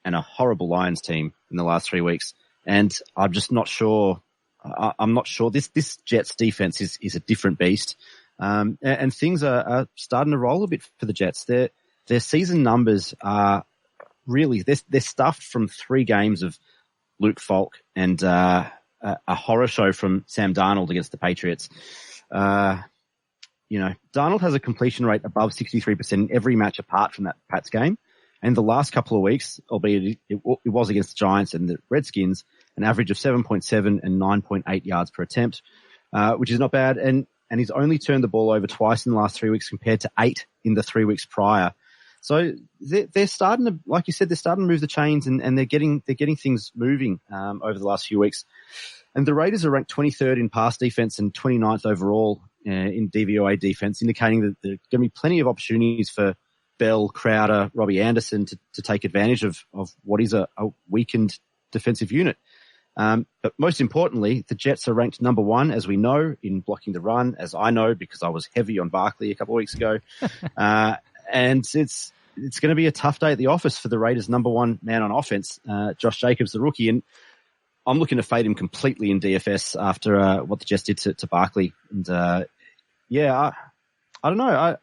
S2: and a horrible Lions team in the last 3 weeks. And I'm just not sure. I'm not sure. This Jets defense is a different beast. And things are starting to roll a bit for the Jets. Their season numbers are really, they're stuffed from 3 games of Luke Falk and a horror show from Sam Darnold against the Patriots. Darnold has a completion rate above 63% in every match apart from that Pats game. And the last couple of weeks, albeit it was against the Giants and the Redskins, an average of 7.7 and 9.8 yards per attempt, which is not bad. And he's only turned the ball over twice in the last 3 weeks compared to 8 in the 3 weeks prior. So they're starting to, like you said, they're starting to move the chains and they're getting things moving over the last few weeks. And the Raiders are ranked 23rd in pass defense and 29th overall in DVOA defense, indicating that there are going to be plenty of opportunities for Bell, Crowder, Robbie Anderson to take advantage of what is a weakened defensive unit. But most importantly, the Jets are ranked number 1, as we know, in blocking the run, as I know because I was heavy on Barkley a couple of weeks ago. And it's going to be a tough day at the office for the Raiders' number 1 man on offense, Josh Jacobs, the rookie. And I'm looking to fade him completely in DFS after what the Jets did to Barkley. And I don't know.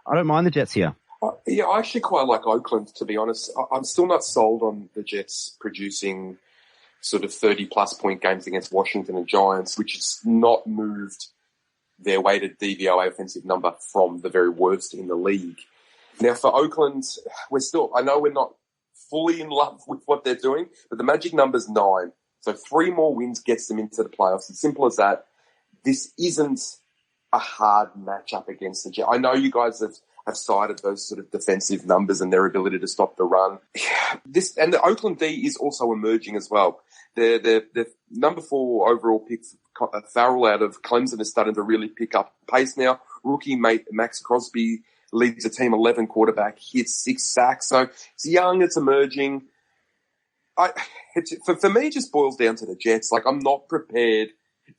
S2: I don't mind the Jets here.
S3: Yeah, I actually quite like Oakland, to be honest. I'm still not sold on the Jets producing sort of 30-plus point games against Washington and Giants, which has not moved their weighted DVOA offensive number from the very worst in the league. Now, for Oakland, I know we're not fully in love with what they're doing, but the magic number's 9. So 3 more wins gets them into the playoffs. It's simple as that. This isn't a hard matchup against the Jets. I know you guys have cited those sort of defensive numbers and their ability to stop the run. And the Oakland D is also emerging as well. The number 4 overall pick, Farrell out of Clemson, is starting to really pick up pace now. Rookie mate Max Crosby leads the team 11 quarterback, hits 6 sacks. So it's young, it's emerging. For me, it just boils down to the Jets. Like, I'm not prepared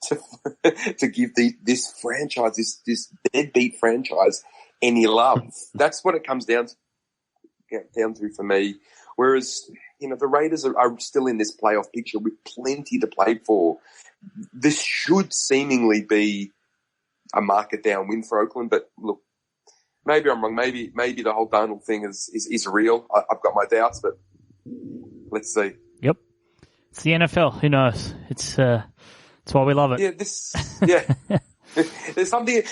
S3: to give this franchise, this deadbeat franchise, any love. That's what it comes down to for me. Whereas, the Raiders are still in this playoff picture with plenty to play for. This should seemingly be a market down win for Oakland, but look, maybe I'm wrong. Maybe the whole Darnold thing is real. I've got my doubts, but let's see.
S1: Yep. It's the NFL. Who knows? It's why we love it.
S3: Yeah, There's something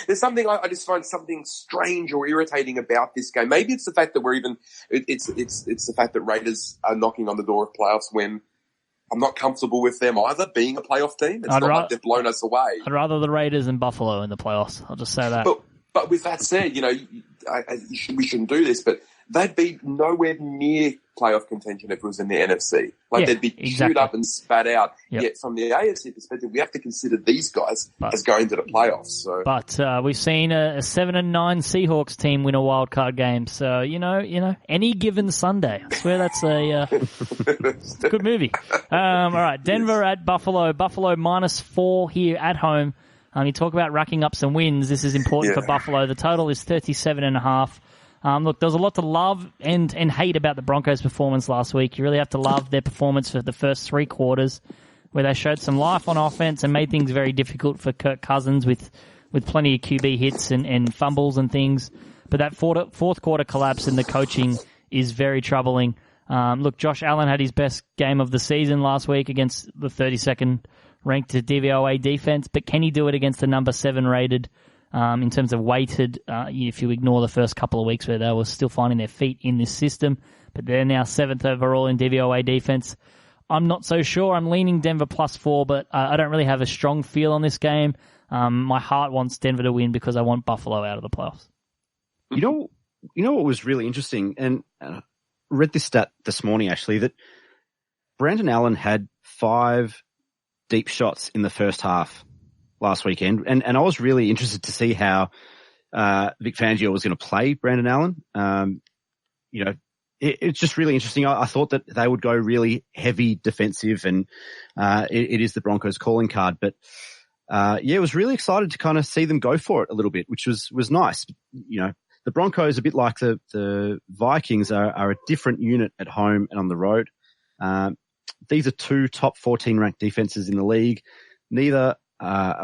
S3: I just find something strange or irritating about this game. Maybe it's the fact that it's the fact that Raiders are knocking on the door of playoffs when I'm not comfortable with them either being a playoff team. It's not like they've blown us away.
S1: I'd rather the Raiders and Buffalo in the playoffs. I'll just say that.
S3: But with that said, we shouldn't do this, but they'd be nowhere near playoff contention if it was in the NFC. They'd be chewed up and spat out. Yep. Yet from the AFC perspective, we have to consider these guys as going to the playoffs. So. But
S1: we've seen a 7-9 Seahawks team win a wild card game. So any given Sunday. I swear that's a good movie. All right, Denver at Buffalo. Buffalo -4 here at home. You talk about racking up some wins. This is important for Buffalo. The total is 37.5. Look, there's a lot to love and hate about the Broncos' performance last week. You really have to love their performance for the first 3 quarters, where they showed some life on offense and made things very difficult for Kirk Cousins with plenty of QB hits and fumbles and things. But that fourth quarter collapse in the coaching is very troubling. Look, Josh Allen had his best game of the season last week against the 32nd ranked DVOA defense, but can he do it against the number 7 rated in terms of weighted, if you ignore the first couple of weeks where they were still finding their feet in this system, but they're now 7th overall in DVOA defense. I'm not so sure. I'm leaning Denver +4, but I don't really have a strong feel on this game. My heart wants Denver to win because I want Buffalo out of the playoffs.
S2: You know what was really interesting, and I read this stat this morning actually, that Brandon Allen had 5 deep shots in the first half last weekend, and I was really interested to see how Vic Fangio was going to play Brandon Allen. It's just really interesting. I thought that they would go really heavy defensive, and it is the Broncos calling card. But it was really excited to kind of see them go for it a little bit, which was nice. The Broncos, a bit like the Vikings, are a different unit at home and on the road. These are 2 top 14 ranked defenses in the league. Neither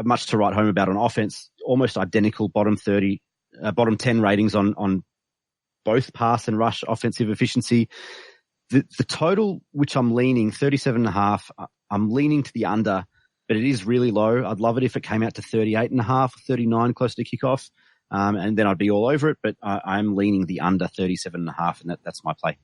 S2: much to write home about on offense. Almost identical bottom 10 ratings on both pass and rush offensive efficiency. The total, which I'm leaning 37.5, I'm leaning to the under, but it is really low. I'd love it if it came out to 38.5, 39 close to kickoff, and then I'd be all over it. But I'm leaning the under 37.5, and that's my play.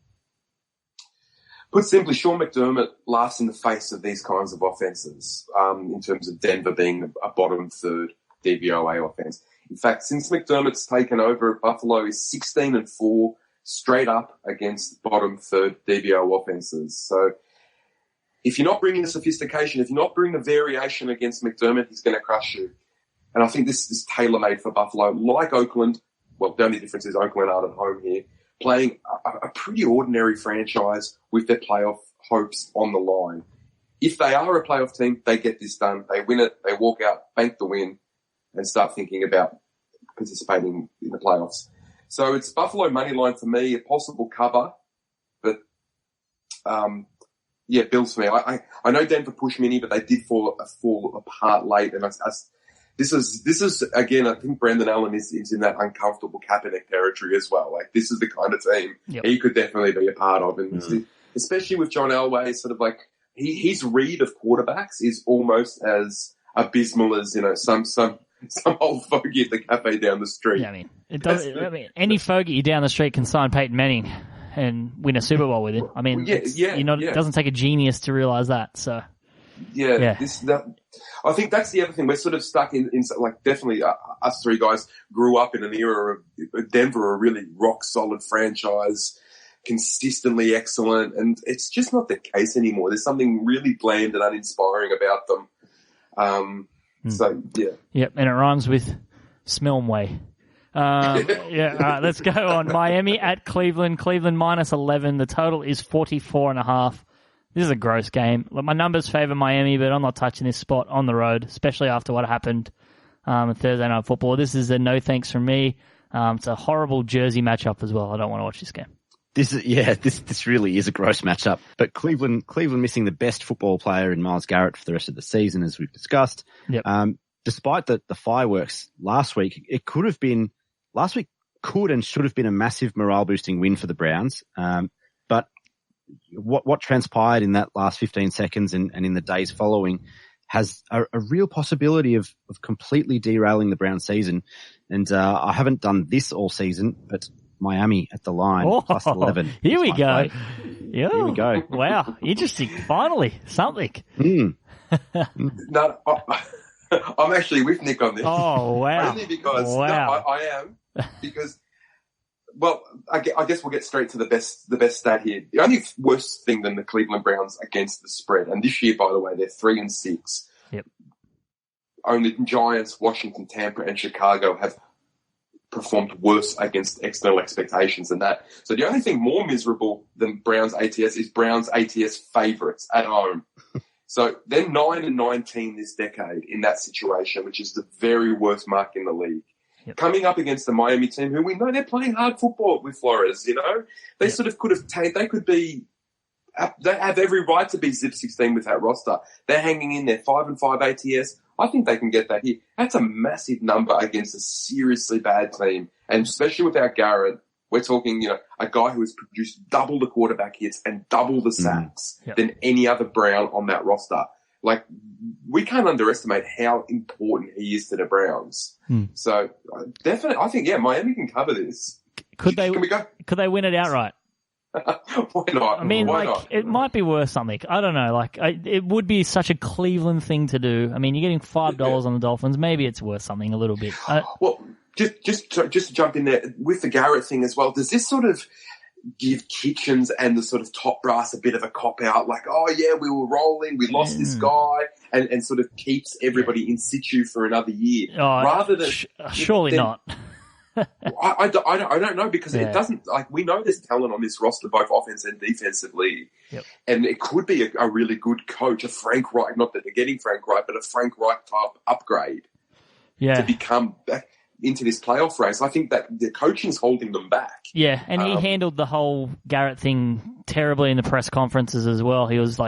S3: Put simply, Sean McDermott laughs in the face of these kinds of offenses in terms of Denver being a bottom 3rd DVOA offense. In fact, since McDermott's taken over at Buffalo, he's 16-4, straight up against bottom third DVO offenses. So if you're not bringing the sophistication, if you're not bringing the variation against McDermott, he's going to crush you. And I think this is tailor-made for Buffalo. Like Oakland, well, the only difference is Oakland aren't at home here, playing a pretty ordinary franchise with their playoff hopes on the line. If they are a playoff team, they get this done. They win it, they walk out, bank the win, and start thinking about participating in the playoffs. So it's Buffalo money line for me, a possible cover, but Bills for me. I know Denver pushed many, but they did fall apart late, and this is again, I think Brandon Allen is in that uncomfortable Kaepernick territory as well. Like, this is the kind of team he could definitely be a part of, and especially with John Elway, sort of like his read of quarterbacks is almost as abysmal as some old fogey at the cafe down the street.
S1: Yeah, any fogey down the street can sign Peyton Manning and win a Super Bowl with him. I mean, it doesn't take a genius to realize that. So,
S3: I think that's the other thing. We're sort of stuck in like, definitely us three guys grew up in an era of Denver, a really rock solid franchise, consistently excellent, and it's just not the case anymore. There's something really bland and uninspiring about them. So, yeah.
S1: Yep, and it rhymes with Smilmway. All right, let's go on. Miami at Cleveland. Cleveland minus 11. The total is 44.5. This is a gross game. Look, my numbers favor Miami, but I'm not touching this spot on the road, especially after what happened in Thursday Night Football. This is a no thanks from me. It's a horrible Jersey matchup as well. I don't want to watch this game.
S2: This really is a gross matchup. But Cleveland missing the best football player in Myles Garrett for the rest of the season, as we've discussed.
S1: Yep.
S2: Despite the fireworks last week, last week could and should have been a massive morale boosting win for the Browns. But what transpired in that last 15 seconds and in the days following has a real possibility of completely derailing the Browns season. And I haven't done this all season, but Miami at the line, plus 11.
S1: Here we go.
S2: Here we go.
S1: Wow. Interesting. Finally, something.
S3: No, I'm actually with Nick on this.
S1: Oh, wow.
S3: Only because I am. Because, well, I guess we'll get straight to the best stat here. The only worse thing than the Cleveland Browns against the spread, and this year, by the way, they're 3-6.
S1: Yep.
S3: Only Giants, Washington, Tampa, and Chicago have performed worse against external expectations than that. So the only thing more miserable than Browns ATS is Browns ATS favourites at home. So they're 9-19 this decade in that situation, which is the very worst mark in the league.
S1: Yep.
S3: Coming up against the Miami team, who we know they're playing hard football with Flores, they sort of could have they have every right to be zip 16 with that roster. They're hanging in there, 5-5 ATS. I think they can get that here. That's a massive number against a seriously bad team. And especially without Garrett, we're talking, a guy who has produced double the quarterback hits and double the sacks than any other Brown on that roster. Like, we can't underestimate how important he is to the Browns. So, definitely, I think, Miami can cover this.
S1: Could
S3: Can we go?
S1: Could they win it outright?
S3: Why not?
S1: I mean,
S3: Why not?
S1: It might be worth something. I don't know. It would be such a Cleveland thing to do. I mean, you're getting $5 on the Dolphins. Maybe it's worth something a little bit.
S3: Well, just to jump in there with the Garrett thing as well. Does this sort of give Kitchens and the sort of top brass a bit of a cop out? Like, oh yeah, we were rolling, we lost this guy, and sort of keeps everybody in situ for another year, rather than
S1: surely not.
S3: I don't know, because it doesn't, like, we know there's talent on this roster, both offense and defensively. And it could be a really good coach, a Frank Reich, not that they're getting Frank Reich, but a Frank Reich type upgrade to become back into this playoff race. I think that the coaching's holding them back. Yeah,
S1: and he handled the whole Garrett thing terribly in the press conferences as well. He was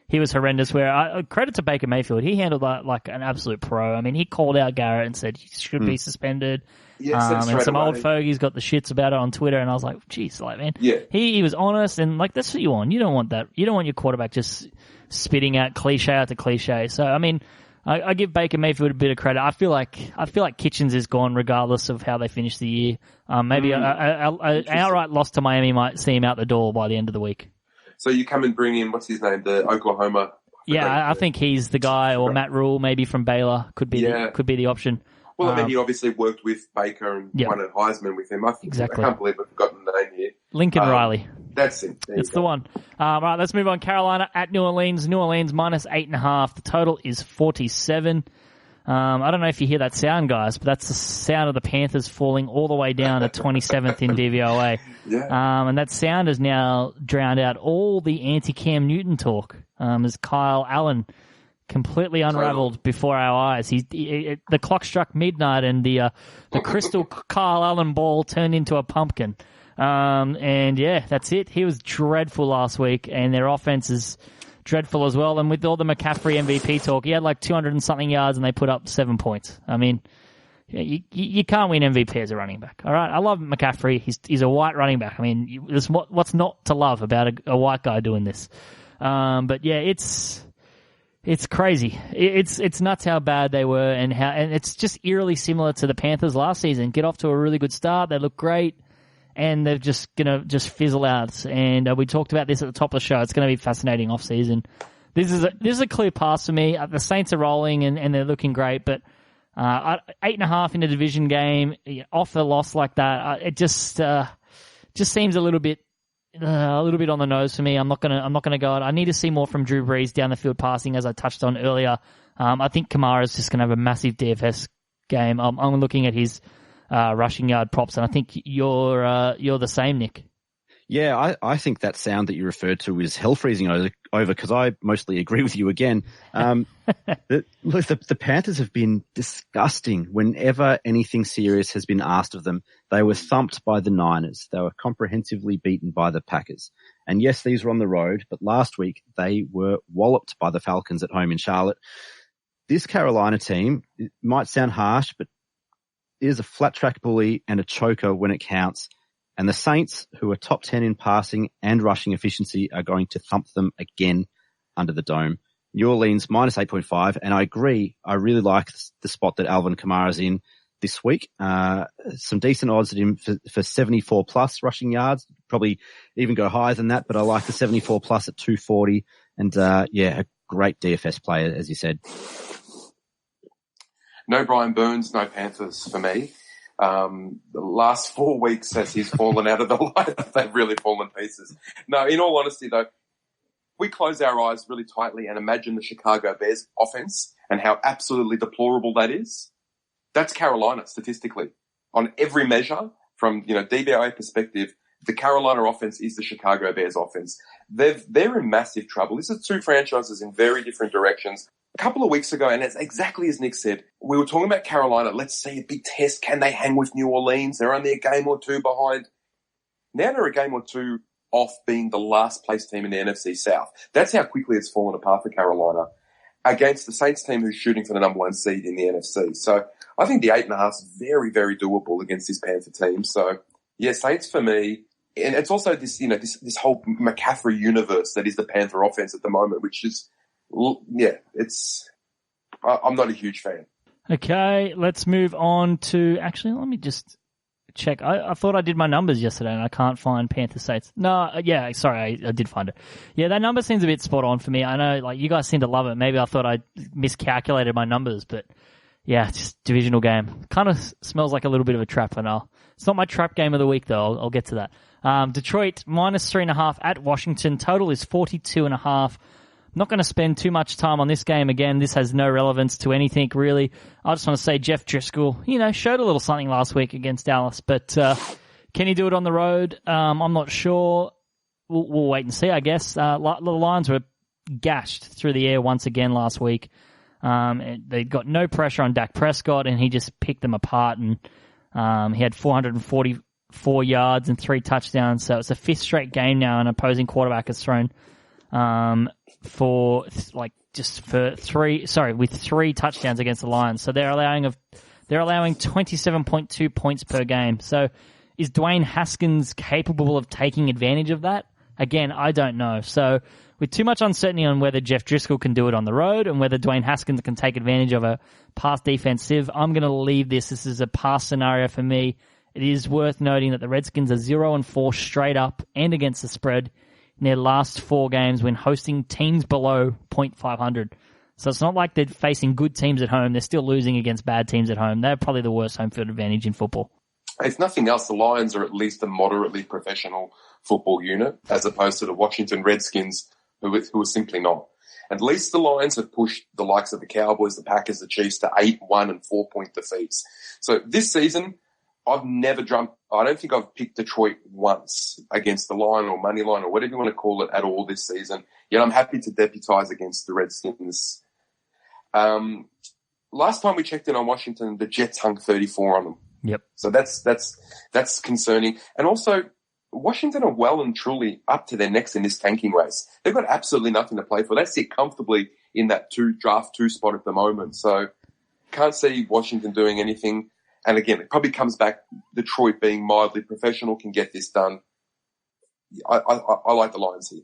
S1: he was horrendous. Where credit to Baker Mayfield, he handled that like an absolute pro. I mean, he called out Garrett and said he should be suspended. And some old fogies got the shits about it on Twitter, and I was like, geez, man. He was honest, and that's what you want. You don't want that. You don't want your quarterback just spitting out cliche after cliche. So, I mean, I give Baker Mayfield a bit of credit. I feel like Kitchens is gone regardless of how they finish the year. Maybe an outright loss to Miami might see him out the door by the end of the week.
S3: So you come and bring in, what's his name, the Oklahoma.
S1: I think he's the guy, or Matt Rule maybe from Baylor could be the option.
S3: Well, I mean, he obviously worked with Baker and won a Heisman with him.
S1: Exactly.
S3: I can't believe I've forgotten the name here.
S1: Lincoln Riley.
S3: That's it.
S1: That's the one. All right, let's move on. Carolina at New Orleans. New Orleans minus 8.5. The total is 47. I don't know if you hear that sound, guys, but that's the sound of the Panthers falling all the way down to 27th in DVOA.
S3: Yeah.
S1: And that sound has now drowned out all the anti-Cam Newton talk, as Kyle Allen completely unraveled before our eyes. The clock struck midnight and the crystal Kyle Allen ball turned into a pumpkin. And yeah, that's it. He was dreadful last week, and their offense is dreadful as well. And with all the McCaffrey MVP talk, he had like 200 and something yards and they put up 7 points. I mean, you can't win MVP as a running back. All right. I love McCaffrey. He's a white running back. I mean, what's not to love about a white guy doing this? But yeah, it's crazy. It's nuts how bad they were and it's just eerily similar to the Panthers last season. Get off to a really good start. They look great. And they're just gonna fizzle out. And we talked about this at the top of the show. It's gonna be a fascinating off season. This is a clear pass for me. The Saints are rolling and they're looking great, but 8.5 in a division game off a loss like that, it just seems a little bit on the nose for me. I'm not gonna go out. I need to see more from Drew Brees down the field passing, as I touched on earlier. I think Kamara's just gonna have a massive DFS game. I'm looking at his rushing yard props, and I think you're the same, Nick.
S2: Yeah, I think that sound that you referred to is hell freezing over because I mostly agree with you again. The Panthers have been disgusting whenever anything serious has been asked of them. They were thumped by the Niners. They were comprehensively beaten by the Packers. And yes, these were on the road, but last week they were walloped by the Falcons at home in Charlotte. This Carolina team, it might sound harsh, but is a flat track bully and a choker when it counts. And the Saints, who are top 10 in passing and rushing efficiency, are going to thump them again under the dome. New Orleans minus 8.5. And I agree. I really like the spot that Alvin Kamara's in this week. Some decent odds at him for 74 plus rushing yards. Probably even go higher than that, but I like the 74 plus at 240. And, a great DFS player, as you said.
S3: No Brian Burns, no Panthers for me. The last 4 weeks as he's fallen out of the lineup, they've really fallen pieces. No, in all honesty though, we close our eyes really tightly and imagine the Chicago Bears offense and how absolutely deplorable that is. That's Carolina statistically. On every measure from, DVOA perspective, the Carolina offense is the Chicago Bears offense. They're in massive trouble. This is two franchises in very different directions. A couple of weeks ago, and it's exactly as Nick said, we were talking about Carolina. Let's see a big test. Can they hang with New Orleans? They're only a game or two behind. Now they're a game or two off being the last place team in the NFC South. That's how quickly it's fallen apart for Carolina against the Saints team who's shooting for the number one seed in the NFC. So I think the 8.5 is very, very doable against this Panther team. So yeah, Saints for me. And it's also this, this whole McCaffrey universe that is the Panther offense at the moment, which is, I'm not a huge fan. Okay,
S1: let's move on to, actually, let me just check. I thought I did my numbers yesterday and I can't find Panther Saints. No, sorry, I did find it. Yeah, that number seems a bit spot on for me. I know, you guys seem to love it. Maybe I thought I miscalculated my numbers, but yeah, it's just divisional game. Kind of smells like a little bit of a trap for now. It's not my trap game of the week, though. I'll get to that. Detroit, minus 3.5 at Washington. Total is 42.5. Not going to spend too much time on this game. Again, this has no relevance to anything, really. I just want to say Jeff Driscoll, showed a little something last week against Dallas, but can he do it on the road? I'm not sure. We'll wait and see, I guess. The Lions were gashed through the air once again last week. They got no pressure on Dak Prescott, and he just picked them apart, and he had 444 yards and 3 touchdowns, so it's a 5th straight game now an opposing quarterback has thrown with 3 touchdowns against the Lions. So they're allowing 27.2 points per game. So is Dwayne Haskins capable of taking advantage of that? Again, I don't know. So with too much uncertainty on whether Jeff Driscoll can do it on the road and whether Dwayne Haskins can take advantage of a pass defensive, I'm going to leave this. This is a pass scenario for me. It is worth noting that the Redskins are 0-4 straight up and against the spread in their last 4 games when hosting teams below .500. So it's not like they're facing good teams at home. They're still losing against bad teams at home. They're probably the worst home field advantage in football.
S3: If nothing else, the Lions are at least a moderately professional football unit, as opposed to the Washington Redskins, who are simply not. At least the Lions have pushed the likes of the Cowboys, the Packers, the Chiefs to 8-1 and 4-point defeats. So this season, I've never jumped. I don't think I've picked Detroit once against the line or money line or whatever you want to call it at all this season. Yet I'm happy to deputise against the Redskins. Last time we checked in on Washington, the Jets hung 34 on them.
S1: Yep.
S3: So that's concerning. And also, Washington are well and truly up to their necks in this tanking race. They've got absolutely nothing to play for. They sit comfortably in that draft 2 spot at the moment. So can't see Washington doing anything. And again, it probably comes back, Detroit being mildly professional can get this done. I like the Lions here.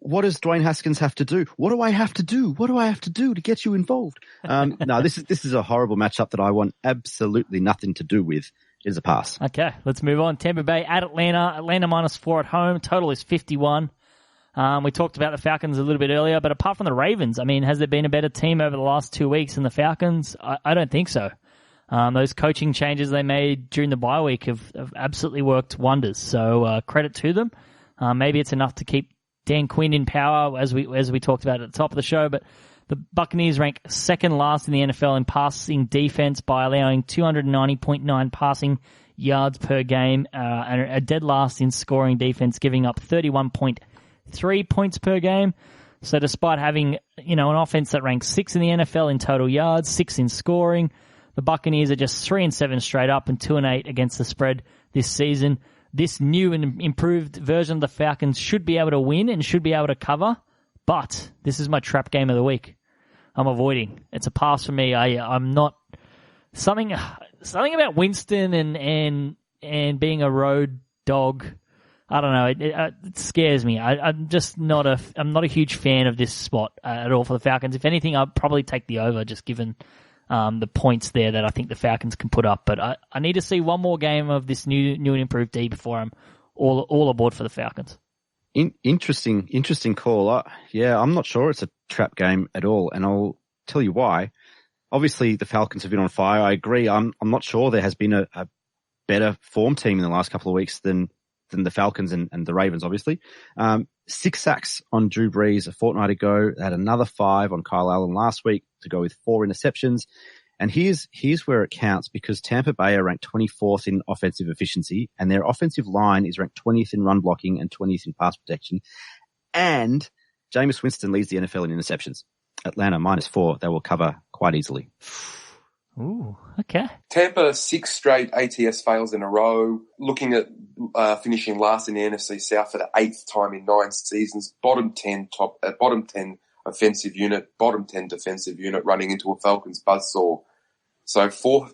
S2: What does Dwayne Haskins have to do? What do I have to do? What do I have to do to get you involved? No, this is a horrible matchup that I want absolutely nothing to do with. It is a pass.
S1: Okay, let's move on. Tampa Bay at Atlanta. Atlanta -4 at home. Total is 51. We talked about the Falcons a little bit earlier, but apart from the Ravens, I mean, has there been a better team over the last 2 weeks than the Falcons? I don't think so. Those coaching changes they made during the bye week have absolutely worked wonders. So credit to them. Maybe it's enough to keep Dan Quinn in power, as we talked about at the top of the show. But the Buccaneers rank second last in the NFL in passing defense by allowing 290.9 passing yards per game, and a dead last in scoring defense, giving up 31.3 points per game. So despite having an offense that ranks 6th in the NFL in total yards, 6th in scoring, the Buccaneers are just 3-7 straight up and 2-8 against the spread this season. This new and improved version of the Falcons should be able to win and should be able to cover, but this is my trap game of the week. I'm avoiding. It's a pass for me. I'm not something about Winston and being a road dog. I don't know. It scares me. I'm just not a huge fan of this spot at all for the Falcons. If anything, I'd probably take the over, just given the points there that I think the Falcons can put up. But I need to see one more game of this new and improved D before I'm all aboard for the Falcons.
S2: Interesting call. I'm not sure it's a trap game at all, and I'll tell you why. Obviously, the Falcons have been on fire. I agree. I'm not sure there has been a better form team in the last couple of weeks than the Falcons and the Ravens, obviously. 6 sacks on Drew Brees a fortnight ago. They had another 5 on Kyle Allen last week to go with 4 interceptions. And here's where it counts, because Tampa Bay are ranked 24th in offensive efficiency, and their offensive line is ranked 20th in run blocking and 20th in pass protection. And Jameis Winston leads the NFL in interceptions. Atlanta -4. They will cover quite easily.
S1: Ooh, okay.
S3: Tampa 6 straight ATS fails in a row. Looking at finishing last in the NFC South for the 8th time in 9 seasons. Bottom 10 offensive unit, bottom 10 defensive unit, running into a Falcons buzzsaw. So 4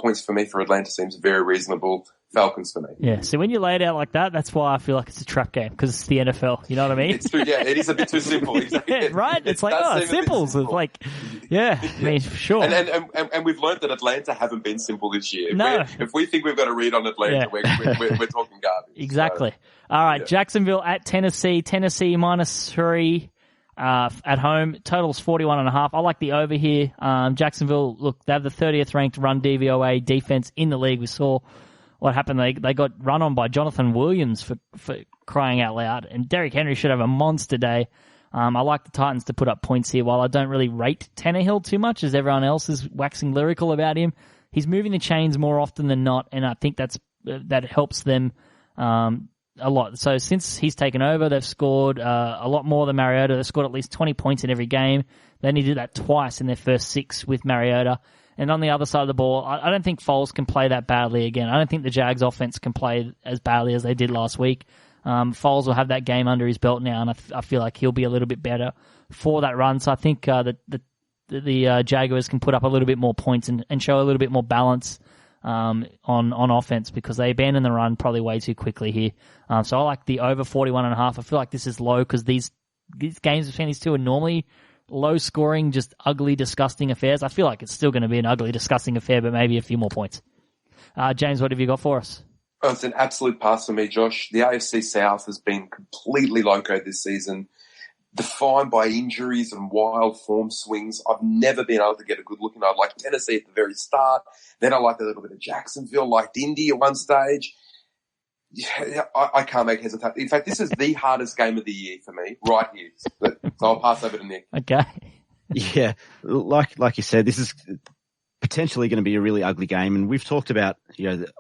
S3: points for me for Atlanta seems very reasonable. Falcons for me.
S1: Yeah, so when you lay it out like that, that's why I feel like it's a trap game, because it's the NFL. You know what I mean?
S3: It's true, yeah, it is a bit too simple.
S1: Right? It's like, simple. It's like, yeah, I mean, sure.
S3: And we've learned that Atlanta haven't been simple this year.
S1: No.
S3: If we think we've got a read on Atlanta, we're talking garbage.
S1: Exactly. So, all right, yeah. Jacksonville at Tennessee. Tennessee -3 at home. Total's 41.5. I like the over here. Jacksonville, look, they have the 30th ranked run DVOA defense in the league. We saw what happened. They got run on by Jonathan Williams for crying out loud, and Derrick Henry should have a monster day. I like the Titans to put up points here. While I don't really rate Tannehill too much, as everyone else is waxing lyrical about him, he's moving the chains more often than not, and I think that helps them a lot. So since he's taken over, they've scored a lot more than Mariota. They've scored at least 20 points in every game. They only did that twice in their first 6 with Mariota. And on the other side of the ball, I don't think Foles can play that badly again. I don't think the Jags offense can play as badly as they did last week. Foles will have that game under his belt now, and I feel like he'll be a little bit better for that run. So I think that the Jaguars can put up a little bit more points and show a little bit more balance on offense, because they abandon the run probably way too quickly here. So I like the over 41.5. I feel like this is low, because these games between these two are normally low scoring, just ugly, disgusting affairs. I feel like it's still going to be an ugly, disgusting affair, but maybe a few more points. James, what have you got for us?
S3: Oh, it's an absolute pass for me, Josh. The AFC South has been completely loco this season. defined by injuries and wild form swings. I've never been able to get a good look, and I liked Tennessee at the very start. Then I liked a little bit of Jacksonville, liked Indy at one stage. Yeah, I can't make heads or tails. In fact, this is the hardest game of the year for me, right here. So I'll pass over to Nick.
S1: Okay.
S2: Yeah, like you said, this is potentially going to be a really ugly game, and we've talked about,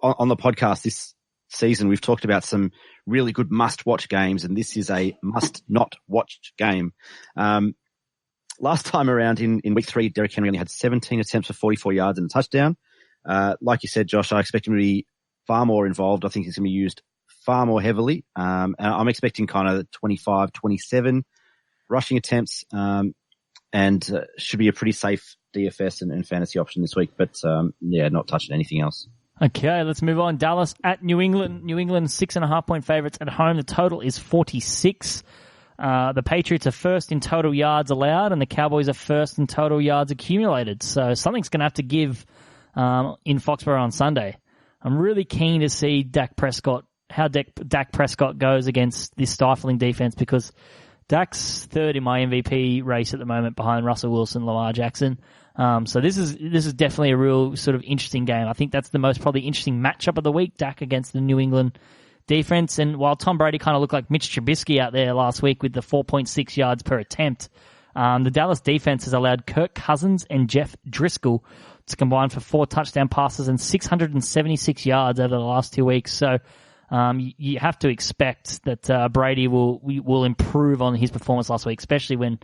S2: on the podcast this season, we've talked about some really good must-watch games, and this is a must-not-watch game. Last time around in week 3, Derrick Henry only had 17 attempts for 44 yards and a touchdown. Like you said, Josh, I expect him to be far more involved. I think he's going to be used far more heavily. And I'm expecting kind of 25, 27 rushing attempts, and should be a pretty safe DFS and fantasy option this week. But, not touching anything else.
S1: Okay, let's move on. Dallas at New England. New England 6.5-point favorites at home. The total is 46. The Patriots are first in total yards allowed, and the Cowboys are first in total yards accumulated. So something's going to have to give in Foxborough on Sunday. I'm really keen to see how Dak Prescott goes against this stifling defense, because Dak's third in my MVP race at the moment behind Russell Wilson, Lamar Jackson. So this is definitely a real sort of interesting game. I think that's the most probably interesting matchup of the week, Dak against the New England defense. And while Tom Brady kind of looked like Mitch Trubisky out there last week with the 4.6 yards per attempt, the Dallas defense has allowed Kirk Cousins and Jeff Driscoll to combine for 4 touchdown passes and 676 yards over the last 2 weeks. So you have to expect that Brady will improve on his performance last week, especially when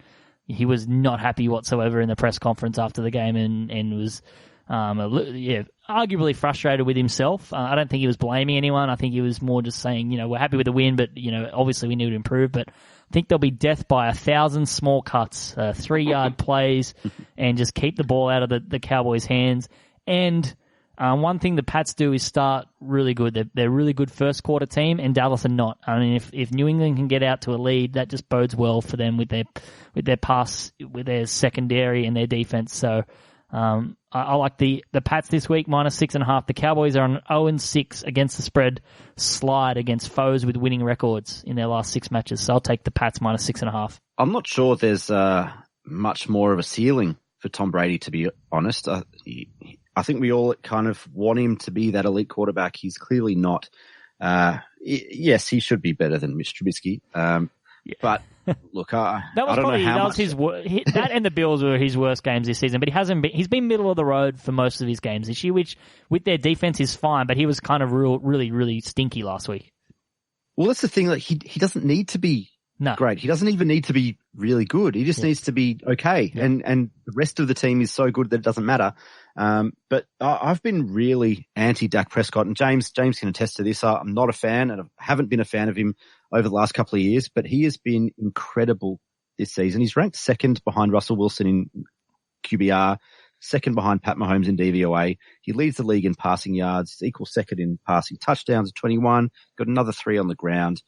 S1: he was not happy whatsoever in the press conference after the game and was arguably frustrated with himself. I don't think he was blaming anyone. I think he was more just saying, we're happy with the win, but obviously we need to improve. But I think there'll be death by 1,000 small cuts, 3-yard plays, and just keep the ball out of the Cowboys' hands. And one thing the Pats do is start really good. They're a really good first quarter team, and Dallas are not. I mean, if New England can get out to a lead, that just bodes well for them with their pass, with their secondary and their defense. So I like the Pats this week, -6.5. The Cowboys are on 0-6 against the spread slide against foes with winning records in their last 6 matches. So I'll take the Pats -6.5.
S2: I'm not sure there's much more of a ceiling for Tom Brady, to be honest. I think we all kind of want him to be that elite quarterback. He's clearly not. Yes, he should be better than Mitch Trubisky. But look, I don't know how much.
S1: That and the Bills were his worst games this season. But he's been middle of the road for most of his games this year, which with their defense is fine. But he was kind of really, really stinky last week.
S2: Well, that's the thing. Like he doesn't need to be great. He doesn't even need to be really good. He just needs to be okay. Yeah. And the rest of the team is so good that it doesn't matter. But I've been really anti Dak Prescott, and James can attest to this. I'm not a fan, and I haven't been a fan of him over the last couple of years, but he has been incredible this season. He's ranked second behind Russell Wilson in QBR, second behind Pat Mahomes in DVOA. He leads the league in passing yards. He's equal second in passing touchdowns at 21. Got another 3 on the ground.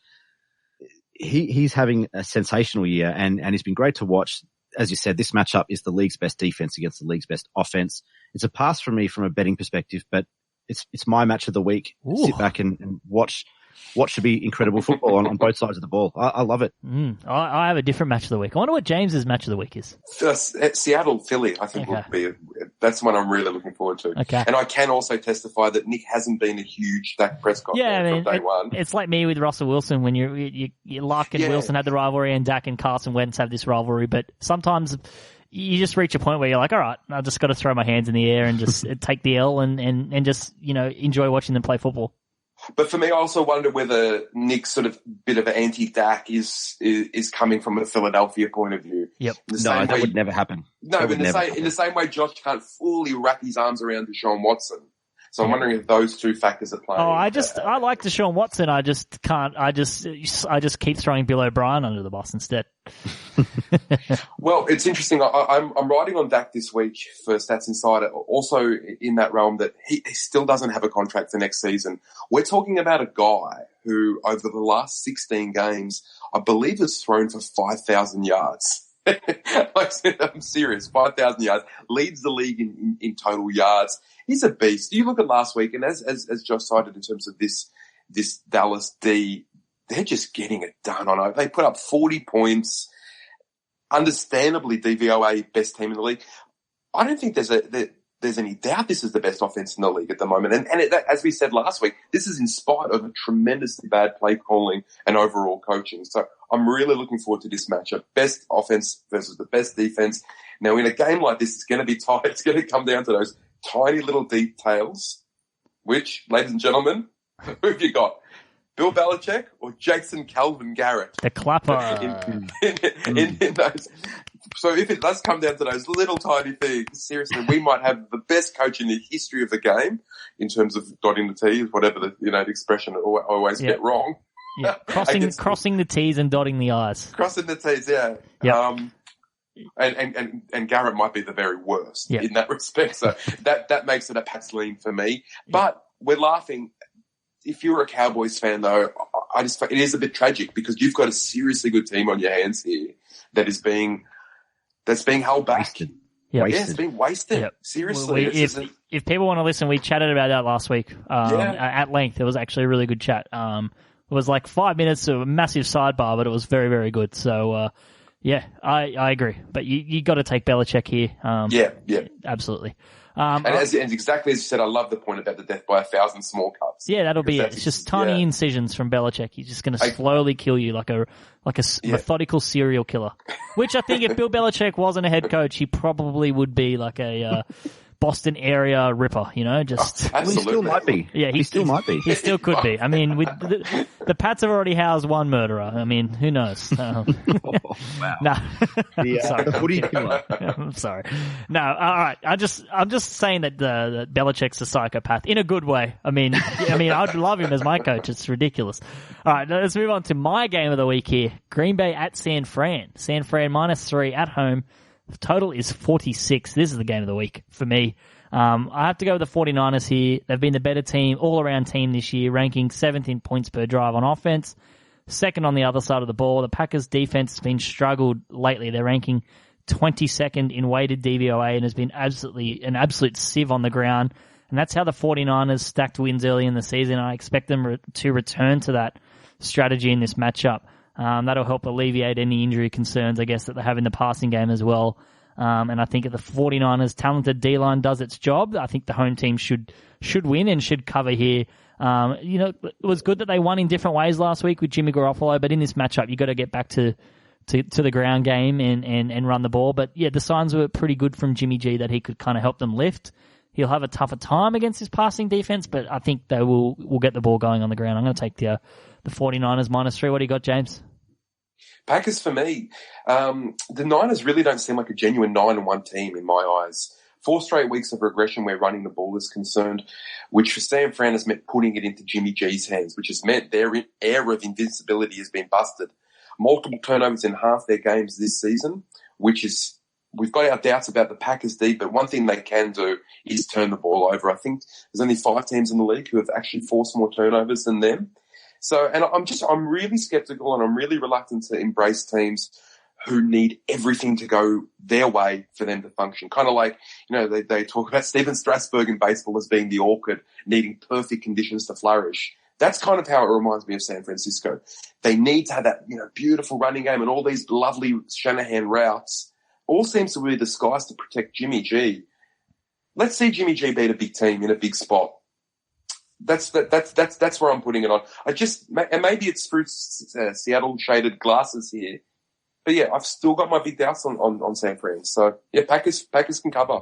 S2: He's having a sensational year, and he's been great to watch. As you said, this matchup is the league's best defense against the league's best offense. It's a pass from me from a betting perspective, but it's my match of the week. Ooh. Sit back and watch what should be incredible football on both sides of the ball. I love it.
S1: I have a different match of the week. I wonder what James's match of the week is.
S3: Seattle, Philly, I think would be. That's one I'm really looking forward to.
S1: Okay.
S3: And I can also testify that Nick hasn't been a huge Dak Prescott fan from day one.
S1: It's like me with Russell Wilson when you Luck and Wilson had the rivalry, and Dak and Carson Wentz have this rivalry. But sometimes you just reach a point where you're like, all right, I've just got to throw my hands in the air and just take the L and just enjoy watching them play football.
S3: But for me, I also wonder whether Nick's sort of bit of an anti-Dak is coming from a Philadelphia point of view.
S1: Yep.
S2: That would never happen.
S3: No, but in the same way, Josh can't fully wrap his arms around Deshaun Watson. So I'm wondering if those two factors are playing.
S1: I like Deshaun Watson. I just can't. I just keep throwing Bill O'Brien under the bus instead.
S3: Well, it's interesting. I'm writing on Dak this week for Stats Insider, also in that realm that he still doesn't have a contract for next season. We're talking about a guy who, over the last 16 games, I believe has thrown for 5,000 yards. I'm serious. 5,000 yards, leads the league in total yards. He's a beast. You look at last week, and as Josh cited in terms of this Dallas D, they're just getting it done on it. They put up 40 points. understandably DVOA best team in the league. I don't think there's any doubt this is the best offense in the league at the moment. And as we said last week, this is in spite of a tremendously bad play calling and overall coaching. So I'm really looking forward to this matchup. Best offense versus the best defense. Now, in a game like this, it's going to be tight. It's going to come down to those tiny little details, which, ladies and gentlemen, who have you got? Bill Belichick or Jason Calvin Garrett?
S1: The clapper.
S3: in those. So if it does come down to those little tiny things, seriously, we might have the best coach in the history of the game in terms of dotting the T's, whatever the expression I always get wrong.
S1: Yeah, crossing the T's and dotting the I's.
S3: Crossing the T's, yeah.
S1: Yep.
S3: And Garrett might be the very worst in that respect. So that makes it a Pats lean for me. But we're laughing. If you're a Cowboys fan, though, it is a bit tragic because you've got a seriously good team on your hands here that's being held back.
S2: Wasted.
S3: Yeah, it's been wasted.
S1: Yep.
S3: Seriously.
S1: If people want to listen, we chatted about that last week at length. It was actually a really good chat. It was like 5 minutes of a massive sidebar, but it was very, very good. So, I agree. But you got to take Belichick here. Absolutely.
S3: And exactly as you said, I love the point about the death by 1,000 small cuts.
S1: Yeah, that'll be it. It's just tiny incisions from Belichick. He's just going to slowly kill you like a methodical serial killer. Which I think if Bill Belichick wasn't a head coach, he probably would be like a Boston area ripper, just...
S2: Well, he still might be.
S1: Yeah, he still might be. He still could be. I mean, the Pats have already housed one murderer. I mean, who knows?
S2: Wow.
S1: No.
S2: The footy killer.
S1: I'm sorry. No, all right. I'm just saying that the Belichick's a psychopath in a good way. I mean, I'd love him as my coach. It's ridiculous. All right, let's move on to my game of the week here. Green Bay at San Fran. San Fran -3 at home. The total is 46. This is the game of the week for me. I have to go with the 49ers here. They've been the better team, all-around team this year, ranking 7th in points per drive on offense, second on the other side of the ball. The Packers' defense has been struggled lately. They're ranking 22nd in weighted DVOA and has been an absolute sieve on the ground. And that's how the 49ers stacked wins early in the season. I expect them to return to that strategy in this matchup. That'll help alleviate any injury concerns, I guess, that they have in the passing game as well. And I think if the 49ers' talented D-line does its job, I think the home team should win and should cover here. It was good that they won in different ways last week with Jimmy Garoppolo, but in this matchup, you've got to get back to the ground game and run the ball. But yeah, the signs were pretty good from Jimmy G that he could kind of help them lift. He'll have a tougher time against his passing defense, but I think they will get the ball going on the ground. I'm going to take the 49ers -3. What do you got, James?
S3: Packers for me. The Niners really don't seem like a genuine 9-1 team in my eyes. 4 straight weeks of regression where running the ball is concerned, which for San Fran has meant putting it into Jimmy G's hands, which has meant their air of invincibility has been busted. Multiple turnovers in half their games this season, we've got our doubts about the Packers D, but one thing they can do is turn the ball over. I think there's only 5 teams in the league who have actually forced more turnovers than them. So, and I'm really skeptical and I'm really reluctant to embrace teams who need everything to go their way for them to function. Kind of like, they talk about Steven Strasburg in baseball as being the orchid, needing perfect conditions to flourish. That's kind of how it reminds me of San Francisco. They need to have that, beautiful running game and all these lovely Shanahan routes. All seems to be disguised to protect Jimmy G. Let's see Jimmy G beat a big team in a big spot. That's where I'm putting it on. And maybe it's through Seattle shaded glasses here, but yeah, I've still got my big doubts on San Fran. So yeah, Packers can cover.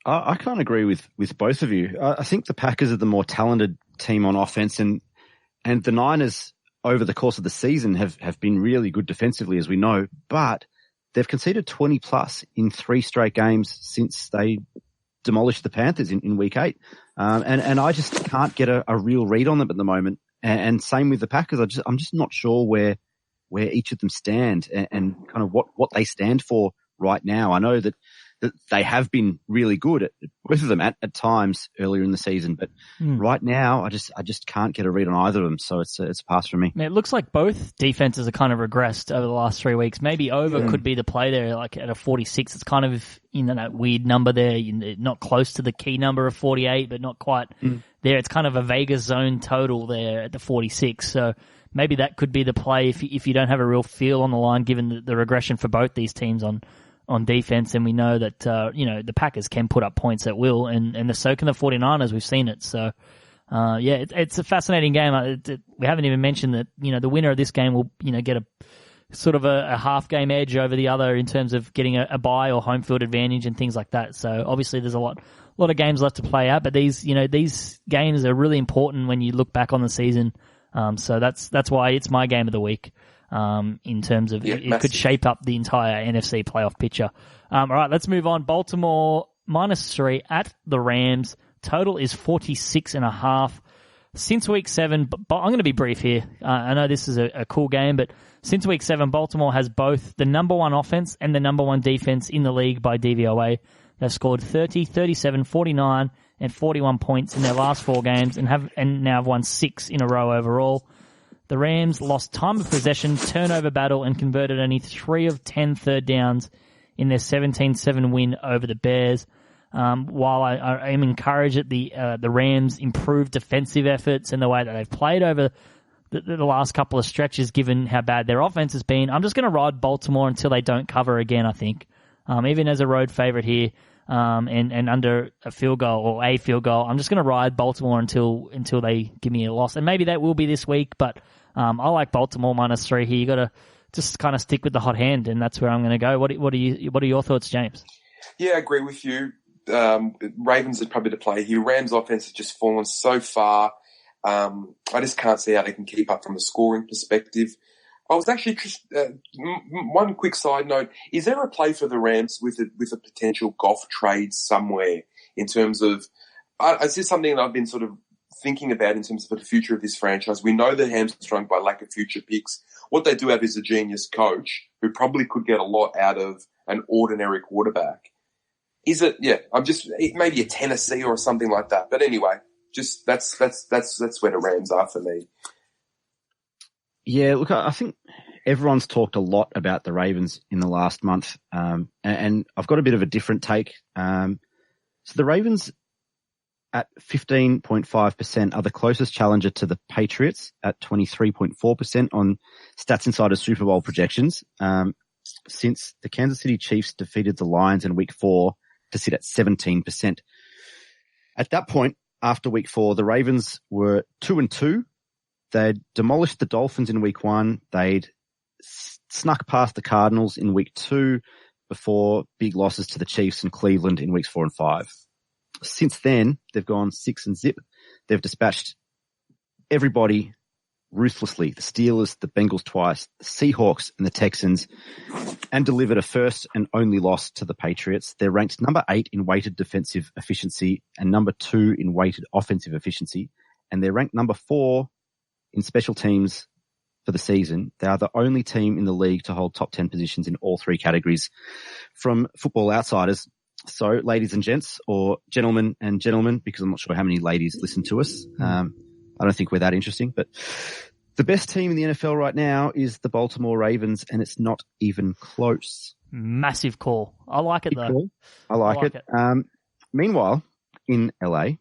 S2: I can't agree with both of you. I think the Packers are the more talented team on offense, and the Niners over the course of the season have been really good defensively, as we know, but they've conceded 20 plus in 3 straight games since they demolished the Panthers in week 8. And I just can't get a real read on them at the moment. And same with the Packers. I'm just not sure where each of them stand and kind of what they stand for right now. I know that they have been really good at both of them at times earlier in the season. But right now, I just can't get a read on either of them. So it's a pass for me.
S1: It looks like both defenses are kind of regressed over the last 3 weeks. Maybe over could be the play there, like at a 46. It's kind of that weird number there, not close to the key number of 48, but not quite there. It's kind of a Vegas zone total there at the 46. So maybe that could be the play if you don't have a real feel on the line, given the regression for both these teams on defense. And we know that, the Packers can put up points at will, and so can the 49ers. We've seen it. So, it's a fascinating game. We haven't even mentioned that, the winner of this game will, get a sort of a half game edge over the other in terms of getting a bye or home field advantage and things like that. So obviously there's a lot of games left to play out, but these games are really important when you look back on the season. So that's why it's my game of the week. In terms of it could shape up the entire NFC playoff picture. All right, let's move on. Baltimore -3 at the Rams. Total is 46.5. Since week 7, but I'm going to be brief here. I know this is a cool game, but since week 7, Baltimore has both the number 1 offense and the number 1 defense in the league by DVOA. They've scored 30, 37, 49, and 41 points in their last 4 games and now have won 6 in a row overall. The Rams lost time of possession, turnover battle, and converted only 3 of 10 third downs in their 17-7 win over the Bears. While I am encouraged at the Rams' improved defensive efforts and the way that they've played over the last couple of stretches, given how bad their offense has been, I'm just going to ride Baltimore until they don't cover again, I think. Even as a road favorite here, and under a field goal or a field goal, I'm just going to ride Baltimore until they give me a loss. And maybe that will be this week, but I like Baltimore -3 here. You got to just kind of stick with the hot hand, and that's where I'm going to go. What are your thoughts, James?
S3: Yeah, I agree with you. Ravens are probably the play here. Rams offense has just fallen so far. I just can't see how they can keep up from a scoring perspective. I was actually just one quick side note: is there a play for the Rams with a potential golf trade somewhere in terms of? Is this something that I've been sort of thinking about in terms of the future of this franchise? We know they're hamstrung by lack of future picks. What they do have is a genius coach who probably could get a lot out of an ordinary quarterback. Is it? Yeah, maybe a Tennessee or something like that. But anyway, just that's where the Rams are for me.
S2: Yeah, look, I think everyone's talked a lot about the Ravens in the last month, and I've got a bit of a different take. So the Ravens at 15.5% are the closest challenger to the Patriots at 23.4% on Stats Insider's Super Bowl projections, since the Kansas City Chiefs defeated the Lions in Week 4 to sit at 17%. At that point, after Week 4, the Ravens were 2-2. They'd demolished the Dolphins in Week 1. They'd snuck past the Cardinals in Week 2 before big losses to the Chiefs and Cleveland in Weeks 4 and 5. Since then, they've gone 6-0. They've dispatched everybody ruthlessly. The Steelers, the Bengals twice, the Seahawks and the Texans, and delivered a first and only loss to the Patriots. They're ranked number 8 in weighted defensive efficiency and number 2 in weighted offensive efficiency. And they're ranked number 4 in special teams for the season. They are the only team in the league to hold top 10 positions in all 3 categories from Football Outsiders. So, ladies and gents, or gentlemen and gentlemen, because I'm not sure how many ladies listen to us. I don't think we're that interesting, but the best team in the NFL right now is the Baltimore Ravens, and it's not even close.
S1: Massive call. I like it, though.
S2: Cool. I like it. Meanwhile, in LA,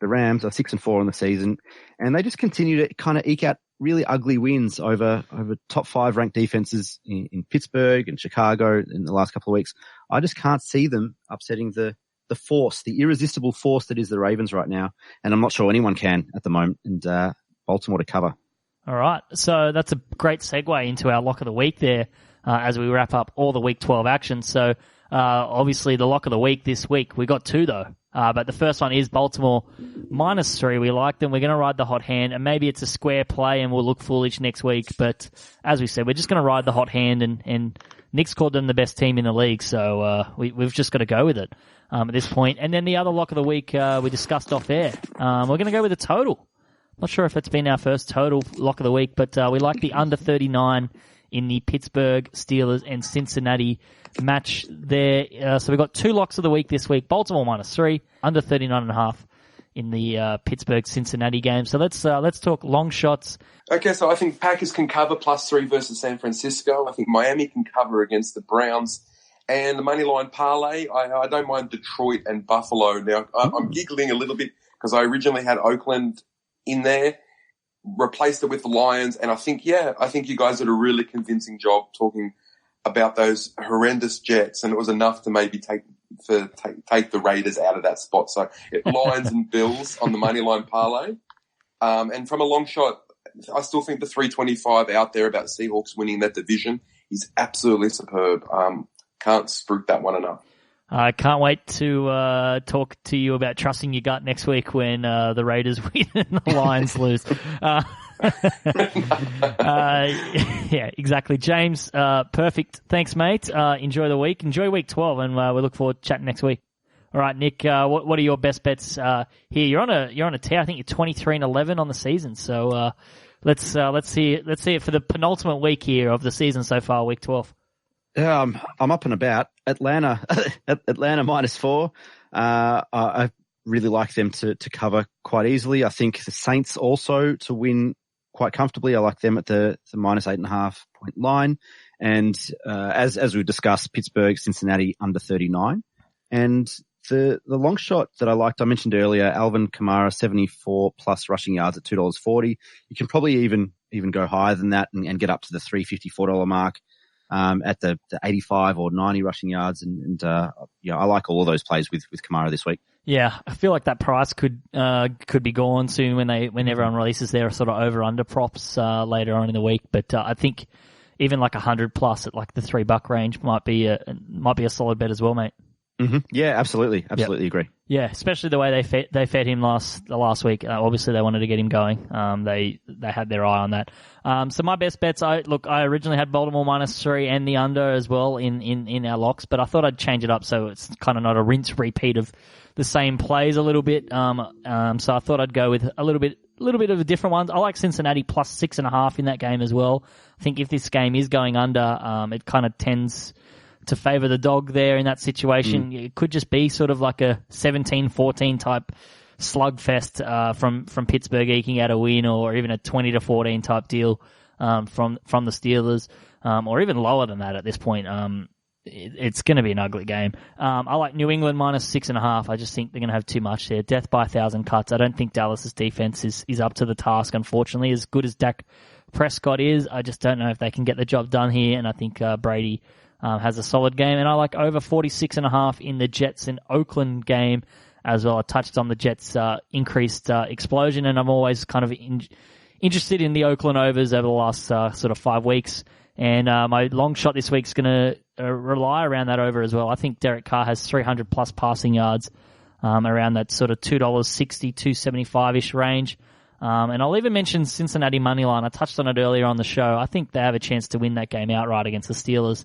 S2: the Rams are 6-4 on the season, and they just continue to kind of eke out really ugly wins over top 5 ranked defenses in Pittsburgh and Chicago in the last couple of weeks. I just can't see them upsetting the force, the irresistible force that is the Ravens right now. And I'm not sure anyone can at the moment. And Baltimore to cover.
S1: All right. So that's a great segue into our lock of the week there as we wrap up all the Week 12 action. So obviously the lock of the week this week, we got 2 though. But the first one is Baltimore -3. We like them. We're going to ride the hot hand, and maybe it's a square play and we'll look foolish next week. But as we said, we're just going to ride the hot hand, and Nick's called them the best team in the league. So we've just got to go with it at this point. And then the other lock of the week we discussed off air. We're going to go with a total. Not sure if it's been our first total lock of the week, but we like the under 39 in the Pittsburgh Steelers and Cincinnati match there. So we've got 2 locks of the week this week. Baltimore -3, under 39.5 in the Pittsburgh-Cincinnati game. So let's talk long shots.
S3: Okay, so I think Packers can cover +3 versus San Francisco. I think Miami can cover against the Browns. And the money line parlay, I don't mind Detroit and Buffalo. Now, I'm giggling a little bit because I originally had Oakland in there, replaced it with the Lions, and I think you guys did a really convincing job talking about those horrendous Jets, and it was enough to maybe take the Raiders out of that spot. So Lions and Bills on the money line parlay. And from a long shot, I still think the 325 out there about Seahawks winning that division is absolutely superb. Can't spruik that one enough.
S1: I can't wait to talk to you about trusting your gut next week when the Raiders win and the Lions lose. Yeah, exactly. James, perfect. Thanks, mate. Enjoy the week. Enjoy week 12, and we look forward to chatting next week. All right, Nick, what are your best bets here? You're on a tear. I think you're 23-11 on the season. So let's see it for the penultimate week here of the season so far, week 12.
S2: I'm up and about. Atlanta -4. I really like them to cover quite easily. I think the Saints also to win quite comfortably. I like them at the -8.5 point line. And as we discussed, Pittsburgh, Cincinnati under 39. And the long shot that I liked, I mentioned earlier, Alvin Kamara, 74 plus rushing yards at $2.40. You can probably even go higher than that and get up to the $3.54 mark. At the 85 or 90 rushing yards. And I like all of those plays with Kamara this week.
S1: Yeah, I feel like that price could be gone soon when everyone releases their sort of over-under props later on in the week. But I think even like 100 plus at like the $3 range might be a solid bet as well, mate.
S2: Mm-hmm. Yeah, absolutely agree.
S1: Yeah, especially the way they fed him last week. Obviously, they wanted to get him going. They had their eye on that. So my best bets, I originally had Baltimore -3 and the under as well in our locks, but I thought I'd change it up so it's kind of not a rinse repeat of the same plays a little bit. So I thought I'd go with a little bit of a different ones. I like Cincinnati +6.5 in that game as well. I think if this game is going under, it kind of tends to favour the dog there in that situation. It could just be sort of like a 17-14 type slugfest from Pittsburgh eking out a win, or even a 20-14 type deal from the Steelers, or even lower than that at this point. It's going to be an ugly game. I like New England -6.5. I just think they're going to have too much there. Death by 1,000 cuts. I don't think Dallas's defense is up to the task, unfortunately. As good as Dak Prescott is, I just don't know if they can get the job done here, and I think Brady has a solid game. And I like over 46.5 in the Jets and Oakland game as well. I touched on the Jets' increased explosion, and I'm always kind of interested in the Oakland overs over the last sort of 5 weeks. And my long shot this week is going to rely around that over as well. I think Derek Carr has 300 plus passing yards around that sort of $2.60, $2.75-ish range. And I'll even mention Cincinnati moneyline. I touched on it earlier on the show. I think they have a chance to win that game outright against the Steelers.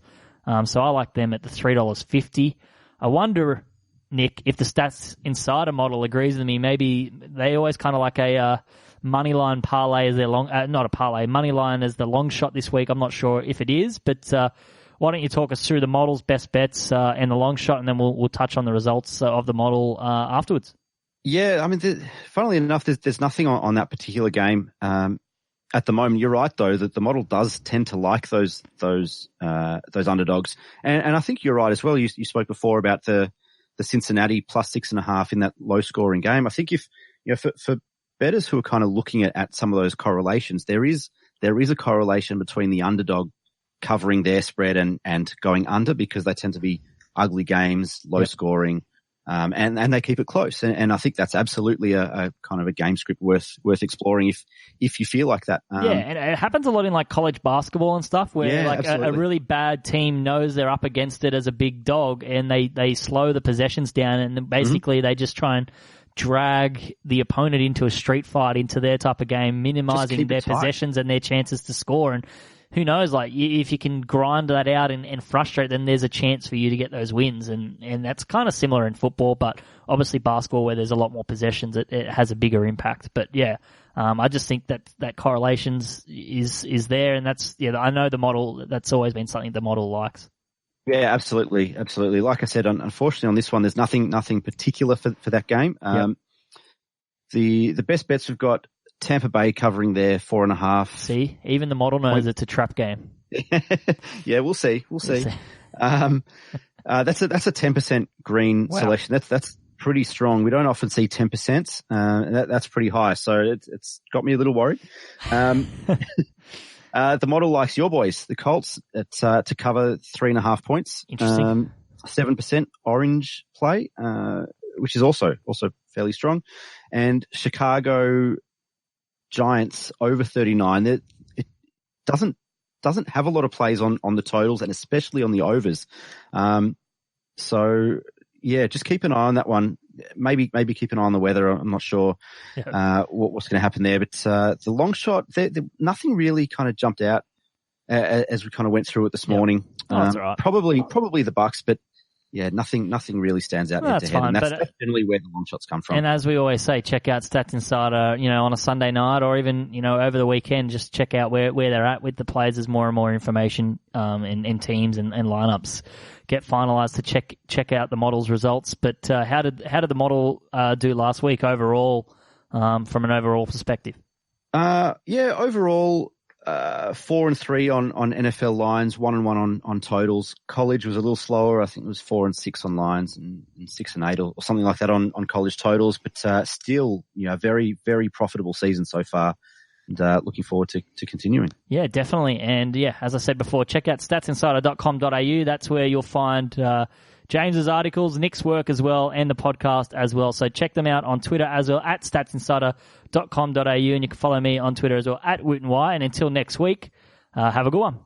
S1: So I like them at the $3.50. I wonder, Nick, if the Stats Insider model agrees with me. Maybe they always kind of like a money line parlay as their not a parlay, money line as the long shot this week. I'm not sure if it is, but why don't you talk us through the model's best bets and the long shot, and then we'll touch on the results of the model afterwards.
S2: Yeah, I mean, funnily enough, there's nothing on that particular game at the moment. You're right, though, that the model does tend to like those underdogs, and I think you're right as well. You spoke before about the Cincinnati +6.5 in that low scoring game. I think if for bettors who are kind of looking at some of those correlations, there is a correlation between the underdog covering their spread and going under, because they tend to be ugly games, low scoring. And they keep it close. And I think that's absolutely a kind of a game script worth exploring if you feel like that.
S1: And it happens a lot in like college basketball and stuff where a really bad team knows they're up against it as a big dog, and they slow the possessions down, and basically they just try and drag the opponent into a street fight, into their type of game, minimizing their possessions and their chances to score. And who knows, like, if you can grind that out and frustrate, then there's a chance for you to get those wins. And that's kind of similar in football, but obviously basketball, where there's a lot more possessions, it has a bigger impact. But yeah, I just think that correlations is there, and I know the model. That's always been something the model likes.
S2: Yeah, absolutely. Like I said, unfortunately on this one, there's nothing particular for that game. The best bets we've got Tampa Bay covering their 4.5.
S1: See, even the model knows it's a trap game.
S2: Yeah, we'll see. That's a 10% green selection. That's pretty strong. We don't often see 10%. That's pretty high. So it's got me a little worried. The model likes your boys, the Colts, to cover 3.5 points.
S1: Interesting.
S2: 7% orange play, which is also fairly strong. And Chicago Giants over 39. It doesn't have a lot of plays on the totals and especially on the overs. So yeah, just keep an eye on that one. Maybe keep an eye on the weather. I'm not sure what's going to happen there. But the long shot, nothing really kind of jumped out as we kind of went through it this morning.
S1: That's all right.
S2: Probably the Bucks, but yeah, nothing really stands out head to head. And that's generally where the long shots come from.
S1: And as we always say, check out Stats Insider, on a Sunday night or even, over the weekend. Just check out where they're at with the players. There's more and more information in teams and lineups get finalized to check out the model's results. But how did the model do last week overall, from an overall perspective?
S2: Overall 4-3 on NFL lines, 1-1 on totals. College was a little slower. I think it was 4-6 on lines and 6-8 or something like that on college totals. But still, very, very profitable season so far. And looking forward to continuing.
S1: Yeah, definitely. And yeah, as I said before, check out statsinsider.com.au. That's where you'll find James's articles, Nick's work as well, and the podcast as well. So check them out on Twitter as well, at statsinsider.com.au. And you can follow me on Twitter as well, at WootenY. And until next week, have a good one.